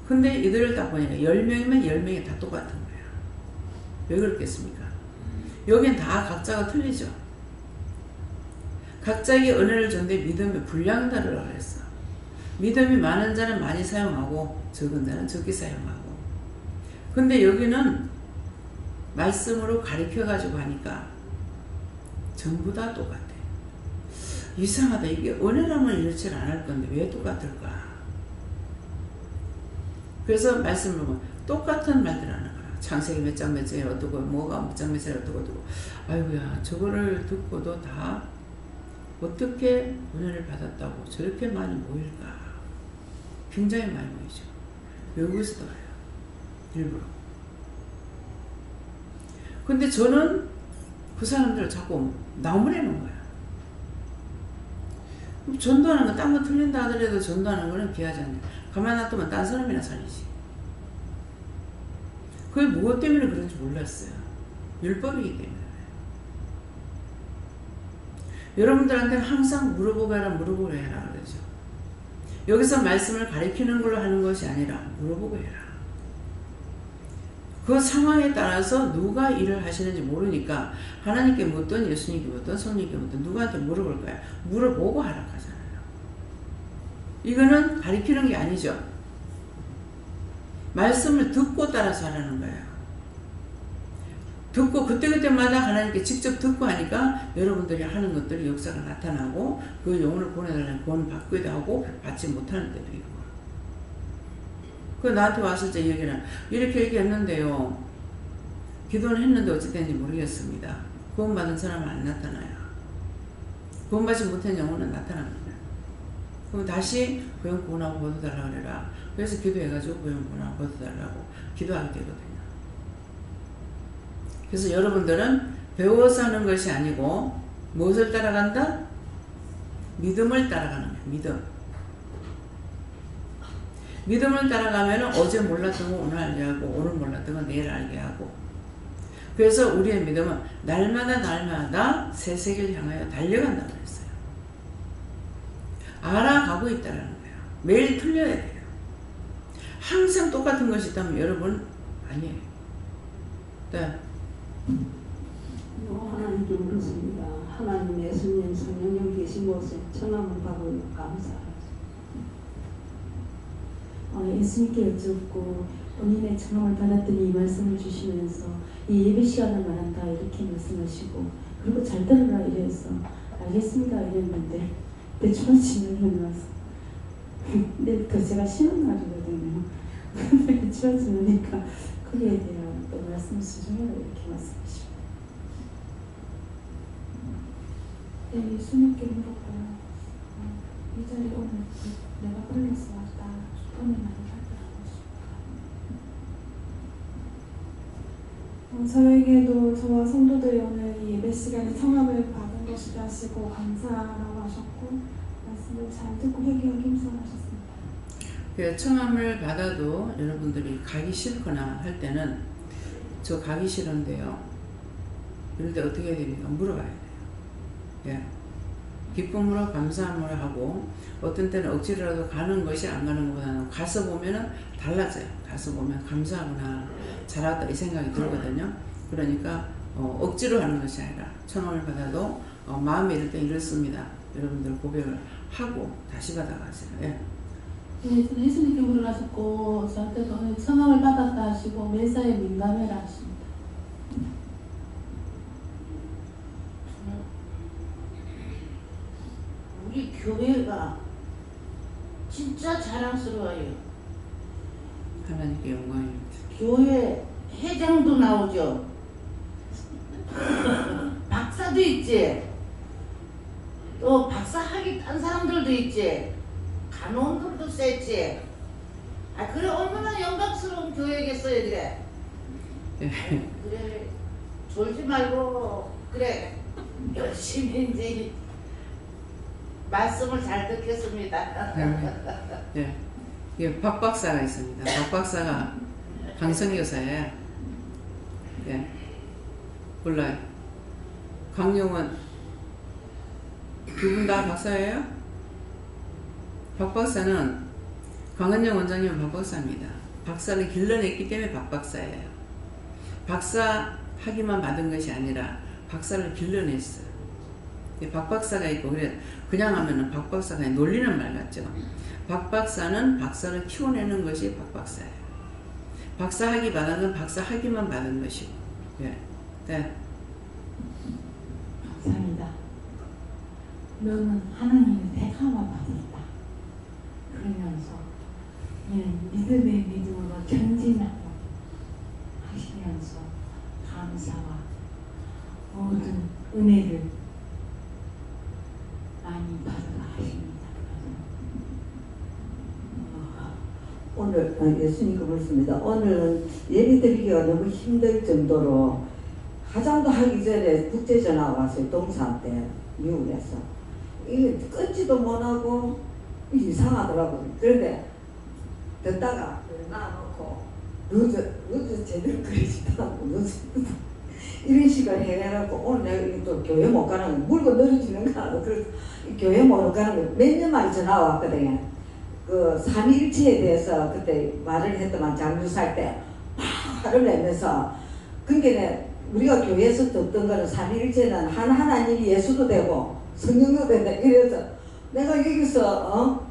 근데 이들을 딱 보니까 10명이면 10명이 다 똑같은 거예요. 왜 그렇겠습니까? 여긴 다 각자가 틀리죠. 각자에게 은혜를 줬는데 믿음의 분량 다르라고 그랬어. 믿음이 많은 자는 많이 사용하고 적은 자는 적게 사용하고. 근데 여기는 말씀으로 가르쳐가지고 하니까 전부 다 똑같아. 이상하다. 이게 은혜라면 이렇지 않을 건데 왜 똑같을까? 그래서 말씀을 보면 똑같은 말들 하는 거야. 창세기 몇 장 몇 장에 어떻고, 뭐가 몇 장 몇 장에 어떻고. 아이고야, 저거를 듣고도 다 어떻게 은혜를 받았다고 저렇게 많이 모일까? 굉장히 많이 모이죠. 외국에서도 와요. 일부러. 근데 저는 그 사람들을 자꾸 나무래는 거야. 전도하는 거 딴 거 틀린다 하더라도 전도하는 거는 귀하지 않냐. 가만 놔두면 딴 사람이나 살리지. 그게 무엇 때문에 그런지 몰랐어요. 율법이기 때문에. 여러분들한테는 항상 물어보고 해라 그러죠. 여기서 말씀을 가리키는 걸로 하는 것이 아니라 물어보고 해라. 그 상황에 따라서 누가 일을 하시는지 모르니까 하나님께 묻든 예수님께 묻든 성령께 묻든 누구한테 물어볼 거야. 물어보고 하라 하잖아요. 이거는 가리키는 게 아니죠. 말씀을 듣고 따라서 하라는 거예요. 듣고 그때마다 하나님께 직접 듣고 하니까 여러분들이 하는 것들이 역사가 나타나고 그 영혼을 보내달라는 구원 받기도 하고 받지 못하는 때도 있고. 그 나한테 왔을 때 얘기는 이렇게 얘기했는데요. 기도는 했는데 어찌 됐는지 모르겠습니다. 구원 받은 사람은 안 나타나요. 구원 받지 못한 영혼은 나타납니다. 그럼 다시 구원 구원하고 벗어달라고 그래라. 그래서 기도해가지고 구원 구원하고 벗어달라고 기도하게 되거든요. 그래서 여러분들은 배워서 하는 것이 아니고 무엇을 따라간다? 믿음을 따라가는 거예요. 믿음을 따라가면 어제 몰랐던 거 오늘 알게 하고 오늘 몰랐던 거 내일 알게 하고. 그래서 우리의 믿음은 날마다 새 세계를 향하여 달려간다고 했어요. 알아가고 있다는 거예요. 매일 틀려야 돼요. 항상 똑같은 것이 있다면 여러분 아니에요. 네. 하나님께 물었습니다. 하나님, 예수님, 성령님 계신 곳에 청함을 받으며 감사합니다. 예수님께 여쭙고 본인의 청함을 받았더니 이 말씀을 주시면서 이 예배 시간을 말한다 이렇게 말씀하시고, 그리고 잘 들으라 이래서 알겠습니다 이랬는데 대충 지나는 와서 내일부터 제가 쉬는 날이거든요. 대충 지나니까 거기에 대한 또 말씀 수정해라 이렇게 말씀하시고, 네, 예수님께 물었고요. 이 자리 오늘 내가 불러서 왔다. 오늘 많이 받으라고 싶어요. 저에게도 저와 성도들이 오늘 이 예배 시간에 청함을 받은 것이다 하시고 감사라고 하셨고, 말씀을 잘 듣고 회개하기 힘써하셨습니다. 청함을 받아도 여러분들이 가기 싫거나 할 때는 저 가기 싫은데요. 이럴 때 어떻게 해야 됩니까? 물어봐야 돼요. 예. 기쁨으로 감사함으로 하고, 어떤 때는 억지로라도 가는 것이 안 가는 것보다는 가서 보면은 달라져요. 가서 보면 감사하구나, 잘했다 이 생각이 들거든요. 그러니까 억지로 하는 것이 아니라 청함을 받아도 마음이 이럴 때 이렇습니다. 여러분들 고백을 하고 다시 받아가세요. 예. 네, 예수님께 물어가셨고 저한테도 청함을 받았다 하시고 매사에 민감해라 하십니다. 우리 교회가 진짜 자랑스러워요. 하나님께 영광입니다. 교회 회장도 나오죠. 박사도 있지. 또 박사 학위 딴 사람들도 있지. 간호원들도 셌지. 그래 얼마나 영광스러운 교회겠어요, 그래. 그래 졸지 말고 그래 열심히 이제 말씀을 잘 듣겠습니다. 네. 예, 박 박사가 있습니다. 박 박사가 강성교사예요. 예. 몰라요. 강용원 두 분 다 박사예요? 박 박사는 강은영 원장님은 박 박사입니다. 박사를 길러냈기 때문에 박 박사예요. 박사 학위만 받은 것이 아니라 박사를 길러냈어요. 박 박사가 있고, 그래 그냥 하면은 박 박사가 놀리는 말 같죠. 박 박사는 박사를 키워내는 것이 박 박사예요. 박사 학위 받은 건 박사 학위만 받은 것이고. 예. 네. 감사합니다. 너는 하나님의 택함을 받았다. 그러면서 믿음의 믿음으로 전진하고 하시면서 감사와 모든 은혜를 많이 받으라 하십니다. 오늘 예수님께 묻습니다. 오늘은 예배 드리기가 너무 힘들 정도로 화장도 하기 전에 국제전화 왔어요. 동산 때 미국에서. 이게 끊지도 못하고 이상하더라고요. 그런데 듣다가 놔놓고 루즈 제대로 그리지도 않고 루즈 이런 식으로 해내라고 오늘 내가 또 교회 못 가는 거 물고 늘어지는 거 하고 그래서 교회 못 가는 거 몇 년 만에 전화 왔거든요. 그 삼위일체에 대해서 그때 말을 했더만 장주살 때 막 화를 내면서 그러니까 우리가 교회에서 듣던 거는 삼위일체는 한 하나님이 예수도 되고 성령도 된다 이래서 내가 여기서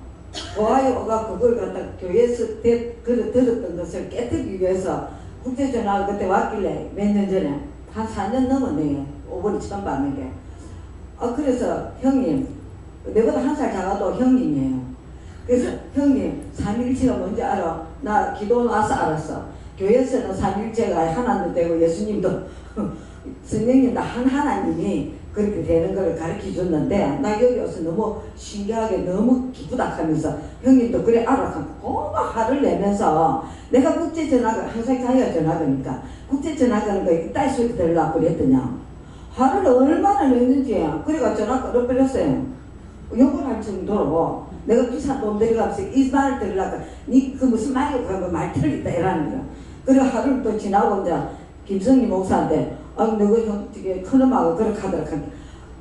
고아요가 그걸 갖다 교회에서 들었던 것을 깨뜨리기 위해서 국제전화가 그때 왔길래 몇 년 전에 한 4년 넘었네요. 5월이 처음 받는 게. 그래서 형님 내보다 한 살 작아도 형님이에요. 그래서 형님 삼위일체가 뭔지 알아? 나 기도 와서 알았어. 교회에서는 삼위일체가 하나님도 되고 예수님도 성령님도 한 하나님이 그렇게 되는 걸 가르쳐 줬는데 나 여기 와서 너무 신기하게 너무 기쁘다 하면서 형님도 그래 알아. 고막 화를 내면서 내가 국제전화가 항상 자기가 전화하니까 국제전화하는 거 이따 소리 들으려고 그랬더냐. 화를 얼마나 냈는지 그래가 전화 끊어버렸어요. 욕을 할 정도로 내가 비싼 돈 들여가면서 이 말을 들으려고 니 그 무슨 말이고 그거 말 틀리다 이라는 거야. 그래 하루를 또 지나고 이제 김성희 목사한테 너가 형 되게 큰엄마가 그렇게 하더라.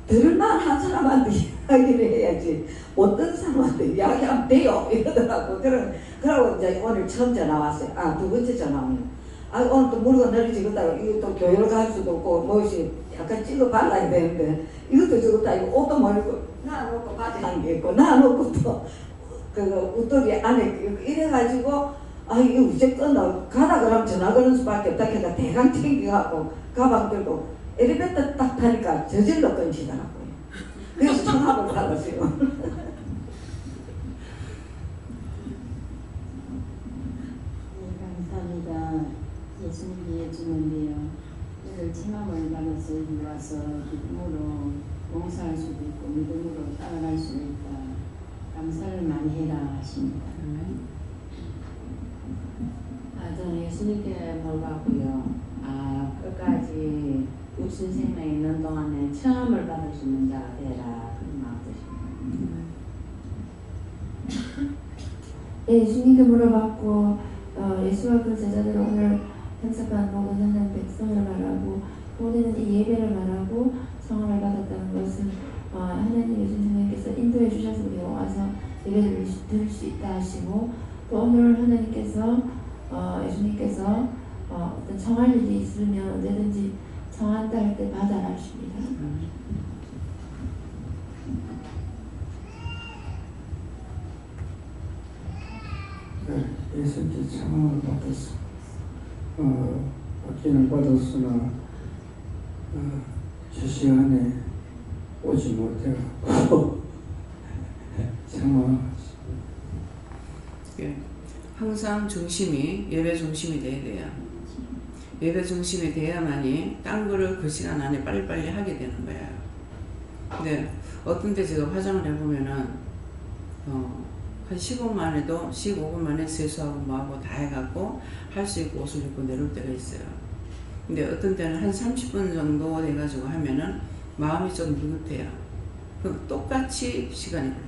들을만한 사람한테 이야기를 해야지 어떤 사람한테 이야기하면 돼요 이러더라고. 그러고 이제 오늘 처음 전화 왔어요. 두 번째 전화 오네. 오늘 또 물건 내리지겠다고 이거 또 교회를 갈 수도 없고 무엇이 약간 찍어 발라야 되는데 이것도 저것도 아니고 옷도 멀고 놔놓고 바지 한 개 있고 놔놓고 또 웃돌이 안에 이래가지고 이거 이제 끊어 가다 그러면 전화 거는 수밖에 없다 해서 대강 챙겨갖고 가방 들고 엘리베이터 딱 타니까 저절로 끊지더라고요. 그래서 전화를 받았어요. 감사합니다. 예수님이 해주는데요. 오늘 체험을 받아서 여기 와서 기쁨으로 봉사할 수도 있고 믿음으로 따라갈 수 있다. 감사를 많이 해라 하십니다. 저는 예수님께 뭘 받고요. 끝까지 육신 생명에 있는 동안에 체험을 받을 수 있는 자가 되라. 그런 마음 드십니다. 네, 예수님께 물어봤고 예수와 그 제자들은 오늘 행사한 모든 하나님 백성을 말하고 우리는 이 예배를 말하고 성함을 받았다는 것은 하나님 예수님께서 인도해 주셔서 우리가 와서 예배를 드릴 수 있다 하시고 또 오늘 하나님께서 예수님께서 어떤 청할 일이 있으면 언제든지 청한다 할 때 받아라 하십니다. 예수님께 청함을 받았어. 받기는 받았으나 주 시간에 오지 못해서 청함. 항상 중심이 예배 중심이 돼야 돼요. 예배 중심이 돼야만이 딴 거를 그 시간 안에 빨리빨리 하게 되는 거예요. 근데 어떤 때 제가 화장을 해보면은 한 15분 만에도 15분 만에 세수하고 뭐하고 다 해갖고 할 수 있고 옷을 입고 내려올 때가 있어요. 근데 어떤 때는 한 30분 정도 돼가지고 하면은 마음이 좀 느긋해요. 그럼 똑같이 시간이 걸려요.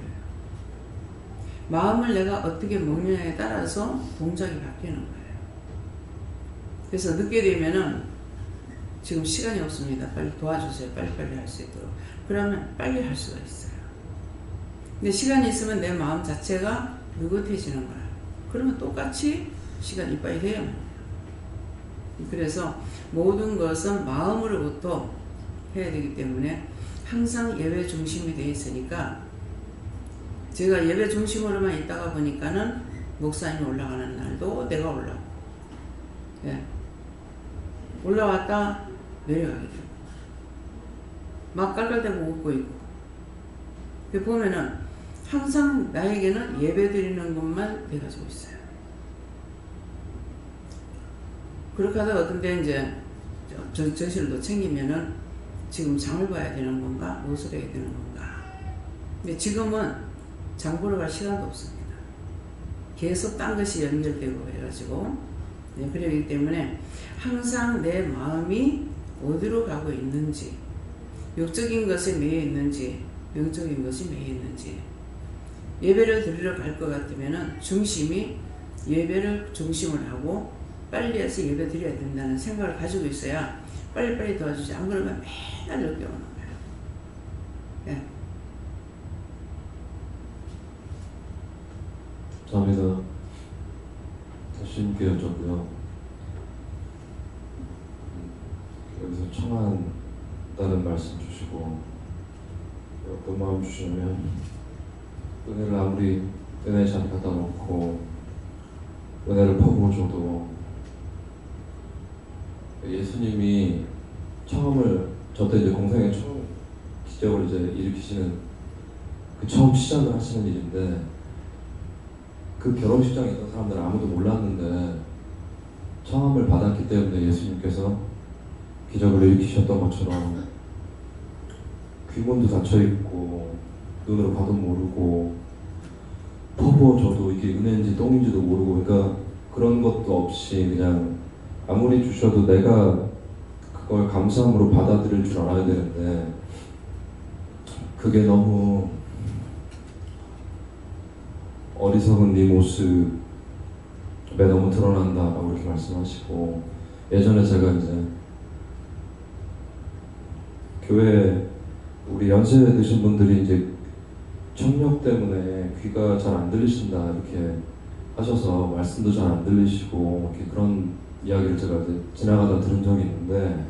마음을 내가 어떻게 먹느냐에 따라서 동작이 바뀌는 거예요. 그래서 늦게 되면은 지금 시간이 없습니다. 빨리 도와주세요. 빨리빨리 할 수 있도록. 그러면 빨리 할 수가 있어요. 근데 시간이 있으면 내 마음 자체가 느긋해지는 거예요. 그러면 똑같이 시간이 이빨이 돼요. 그래서 모든 것은 마음으로부터 해야 되기 때문에 항상 예배 중심이 되어 있으니까 제가 예배 중심으로만 있다가 보니까는 목사님이 올라가는 날도 내가 올라오고 올라왔다 내려가게 되고 막 깔깔대고 웃고 있고 보면은 항상 나에게는 예배 드리는 것만 돼가지고 있어요. 그렇게 하다가 어떤 때 이제 저실도 챙기면은 지금 장을 봐야 되는 건가 무엇을 해야 되는 건가. 근데 지금은 장 보러 갈 시간도 없습니다. 계속 딴 것이 연결되고 해가지고 그러기 때문에 항상 내 마음이 어디로 가고 있는지 육적인 것에 매여 있는지 영적인 것이 매여 있는지 예배를 드리러 갈 것 같으면은 중심이 예배를 중심을 하고 빨리 해서 예배 드려야 된다는 생각을 가지고 있어야 빨리빨리 도와주지. 안 그러면 맨날 늦게 오는 거예요. 감사합니다. 주님께 여쭙고요. 여기서 청한다는 말씀 주시고 어떤 마음 주시냐면 은혜를 아무리 은혜 잔 갖다 놓고 은혜를 퍼부어줘도 예수님이 처음을 저때 이제 공생의 처음 기적을 이제 일으키시는 그 처음 시작을 하시는 일인데 그 결혼식장에 있던 사람들은 아무도 몰랐는데 청함을 받았기 때문에 예수님께서 기적을 일으키셨던 것처럼 귀문도 닫혀있고 눈으로 봐도 모르고 퍼부어줘도 이게 은혜인지 똥인지도 모르고 그러니까 그런 것도 없이 그냥 아무리 주셔도 내가 그걸 감사함으로 받아들일 줄 알아야 되는데 그게 너무 어리석은 네 모습에 너무 드러난다라고 이렇게 말씀하시고 예전에 제가 이제 교회 우리 연세 드신 분들이 이제 청력 때문에 귀가 잘 안 들리신다 이렇게 하셔서 말씀도 잘 안 들리시고 이렇게 그런 이야기를 제가 이제 지나가다 들은 적이 있는데,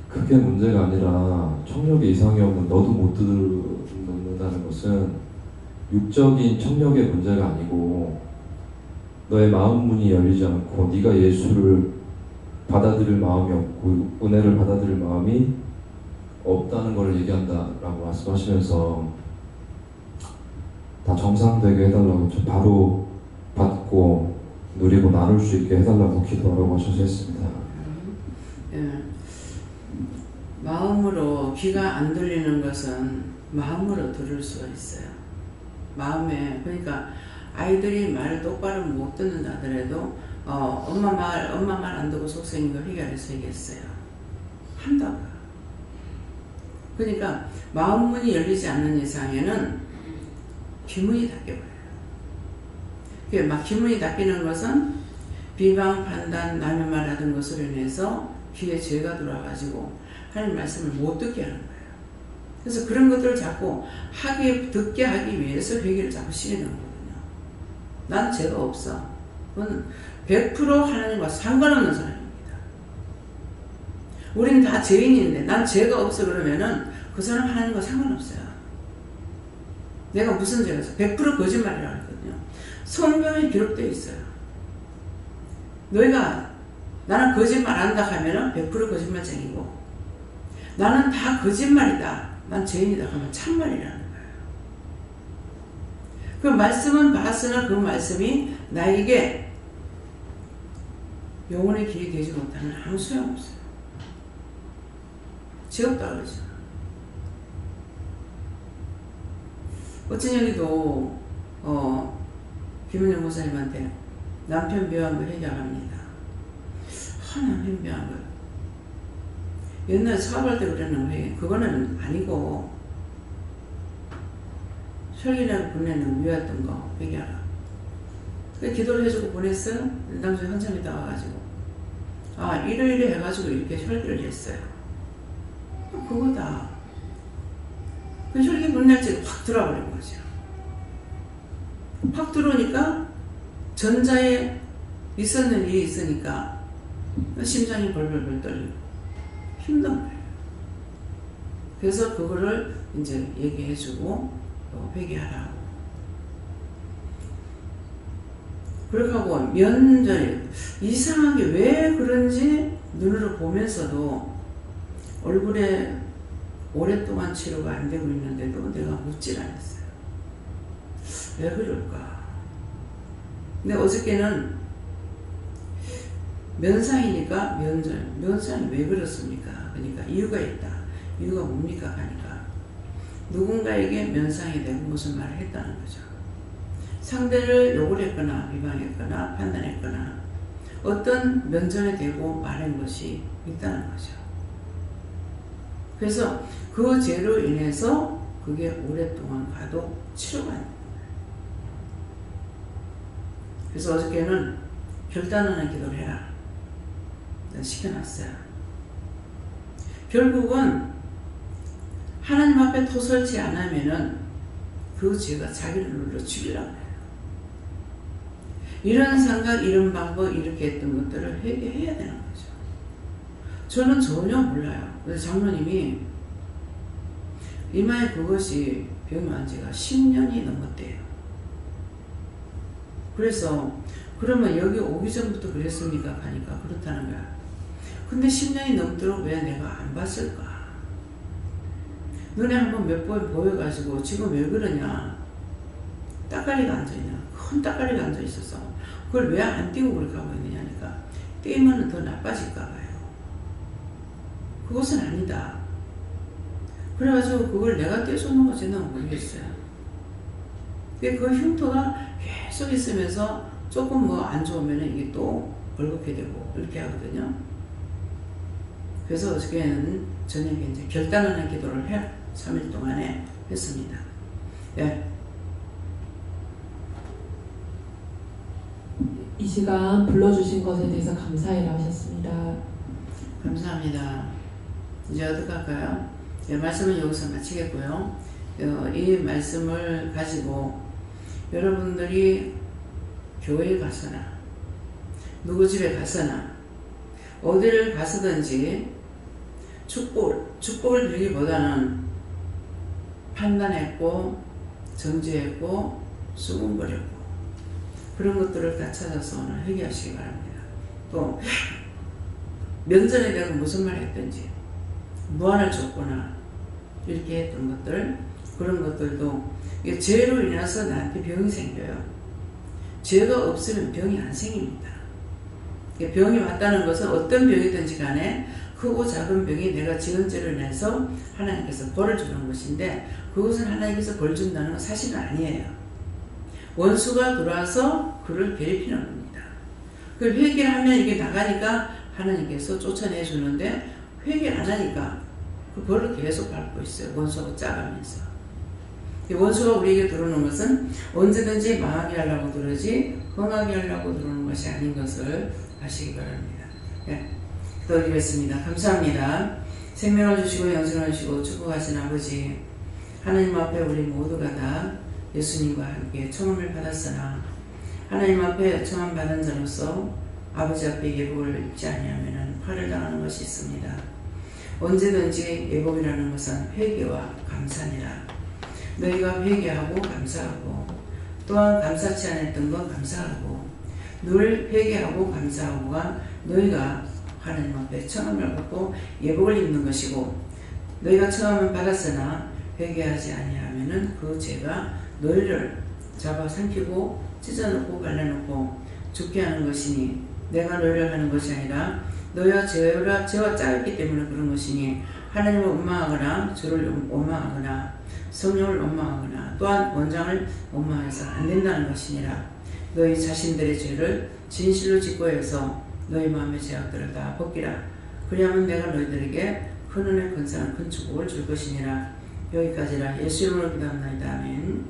그게 문제가 아니라 청력에 이상이 없는 너도 못 듣는다는 것은 육적인 청력의 문제가 아니고 너의 마음 문이 열리지 않고 네가 예수를 받아들일 마음이 없고 은혜를 받아들일 마음이 없다는 걸 얘기한다라고 말씀하시면서 다 정상되게 해달라고, 바로 받고 누리고 나눌 수 있게 해달라고 기도하라고 하셔서 했습니다. 마음으로 귀가 안 들리는 것은 마음으로 들을 수가 있어요. 마음에, 그러니까 아이들이 말을 똑바로 못 듣는다 하더라도 엄마 말 안 듣고 속생인 거 해결해서 얘기했어요. 한다고. 그러니까 마음 문이 열리지 않는 이상에는 귀문이 닫혀버려요. 막 귀문이 닫히는 것은 비방, 판단, 남의 말 하던 것으로 인해서 귀에 죄가 들어와가지고 하나님 말씀을 못 듣게 하는 거예요. 그래서 그런 것들을 자꾸 듣게 하기 위해서 회개를 자꾸 실행하는 거거든요. 난 죄가 없어. 그건 100% 하나님과 상관없는 사람입니다. 우리는 다 죄인인데 난 죄가 없어 그러면은 그 사람 하나님과 상관없어요. 내가 무슨 죄가 있어? 100% 거짓말이라고 했거든요. 성경에 기록되어 있어요. 너희가 나는 거짓말 한다 하면은 100% 거짓말쟁이고, 나는 다 거짓말이다, 난 죄인이다 하면 참말이라는 거예요. 그 말씀은 봤으나 그 말씀이 나에게 영혼의 길이 되지 못하면 아무 소용없어요. 죄 없다 그러죠. 어쩐 여기도 김은영 목사님한테 남편 비하한 거 해결합니다. 남편 비하한 거. 옛날에 사업할 때 그랬는데 그거는 아니고 혈기나고 보내는 위였던 거 해결하라. 그래서 기도를 해주고 보냈어요. 나중에 한참 있다 와가지고 이래 해가지고 이렇게 혈기를 했어요. 그거다. 그 혈기 분열증이 확 들어버린 거죠. 확 들어오니까 전자에 있었는 일이 있으니까 심장이 벌벌벌 떨리고 힘든 거예요. 그래서 그거를 이제 얘기해주고 회개하라고. 그렇게 하고 면전에 이상하게 왜 그런지 눈으로 보면서도 얼굴에 오랫동안 치료가 안 되고 있는데도 내가 묻질 않았어요. 왜 그럴까? 근데 어저께는 면상이니까 면상이 왜 그렇습니까? 그러니까 이유가 있다. 이유가 뭡니까? 하니까 누군가에게 면상이 되고 무슨 말을 했다는 거죠. 상대를 욕을 했거나 비방했거나 판단했거나 어떤 면전에 대고 말한 것이 있다는 거죠. 그래서 그 죄로 인해서 그게 오랫동안 가도 치료가 안 됩니다. 그래서 어저께는 결단하는 기도를 해라 시켜놨어요. 결국은 하나님 앞에 토설치 않으면은 그 죄가 자기를 눌러 죽이려고 해요. 이런 생각, 이런 방법, 이렇게 했던 것들을 회개해야 되는 거죠. 저는 전혀 몰라요. 그래서 장로님이 이마에 그것이 병이 온 지가 10년이 넘었대요. 그래서 그러면 여기 오기 전부터 그랬습니까? 하니까 그렇다는 거야. 근데 10년이 넘도록 왜 내가 안 봤을까? 눈에 한번 몇 번 보여가지고 지금 왜 그러냐? 따까리가 앉아있냐? 큰 따까리가 앉아있어서 그걸 왜 안 띄고 그렇게 하고 있느냐니까 띄면 더 나빠질까 봐요. 그것은 아니다. 그래가지고 그걸 내가 떼어놓은 건지 는 모르겠어요. 그 흉터가 계속 있으면서 조금 뭐 안 좋으면 이게 또 벌겋게 되고 이렇게 하거든요. 그래서 어저께는 저녁에 이제 결단하는 기도를 3일 동안에 했습니다. 예. 이 시간 불러주신 것에 대해서 감사해라 하셨습니다. 감사합니다. 이제 어떡할까요? 말씀은 여기서 마치겠고요. 이 말씀을 가지고 여러분들이 교회에 가서나 누구 집에 가서나 어디를 가서든지 축복을 빌기보다는 판단했고 정죄했고 수군거렸고 그런 것들을 다 찾아서 오늘 회개하시기 바랍니다. 또 면전에 내가 무슨 말 했든지 무안을 줬거나 이렇게 했던 것들, 그런 것들도 죄로 인해서 나한테 병이 생겨요. 죄가 없으면 병이 안 생깁니다. 병이 왔다는 것은 어떤 병이든지 간에 크고 작은 병이 내가 지은 죄로 인해서 하나님께서 벌을 주는 것인데, 그것은 하나님께서 벌 준다는 건 사실은 아니에요. 원수가 들어와서 그를 괴롭히는 겁니다. 그 회개를 하면 이게 나가니까 하나님께서 쫓아내 주는데, 회개를 안 하니까 그 벌을 계속 밟고 있어요. 원수가 짜가면서. 원수가 우리에게 들어오는 것은 언제든지 망하게 하려고 들어오지 흥하게 하려고 들어오는 것이 아닌 것을 아시기 바랍니다. 네. 기도드리겠습니다. 감사합니다. 생명을 주시고 영생을 주시고 축복하신 아버지, 하나님 앞에 우리 모두가 다 예수님과 함께 청함을 받았으나 하나님 앞에 청함받은 자로서 아버지 앞에 예복을 입지 아니하면 화를 당하는 것이 있습니다. 언제든지 예복이라는 것은 회개와 감사니라. 너희가 회개하고 감사하고 또한 감사치 않았던 건 감사하고 늘 회개하고 감사하고가 너희가 하나님 앞에 청함을 받고 예복을 입는 것이고, 너희가 청함을 받았으나 회개하지 아니하면은 그 죄가 너희를 잡아삼키고 찢어놓고 갈라놓고 죽게 하는 것이니, 내가 너희를 하는 것이 아니라 너희가 죄와 짜였기 때문에 그런 것이니, 하나님을 원망하거나 주를 원망하거나 성령을 원망하거나 또한 원장을 원망해서 안 된다는 것이니라. 너희 자신들의 죄를 진실로 직고해서 너희 마음의 죄악들을 다 벗기라. 그리하면 내가 너희들에게 큰 은혜, 큰 사랑, 큰 축복을 줄 것이니라. 여기까지라. 예수 이름으로 기도합나이다. 아멘.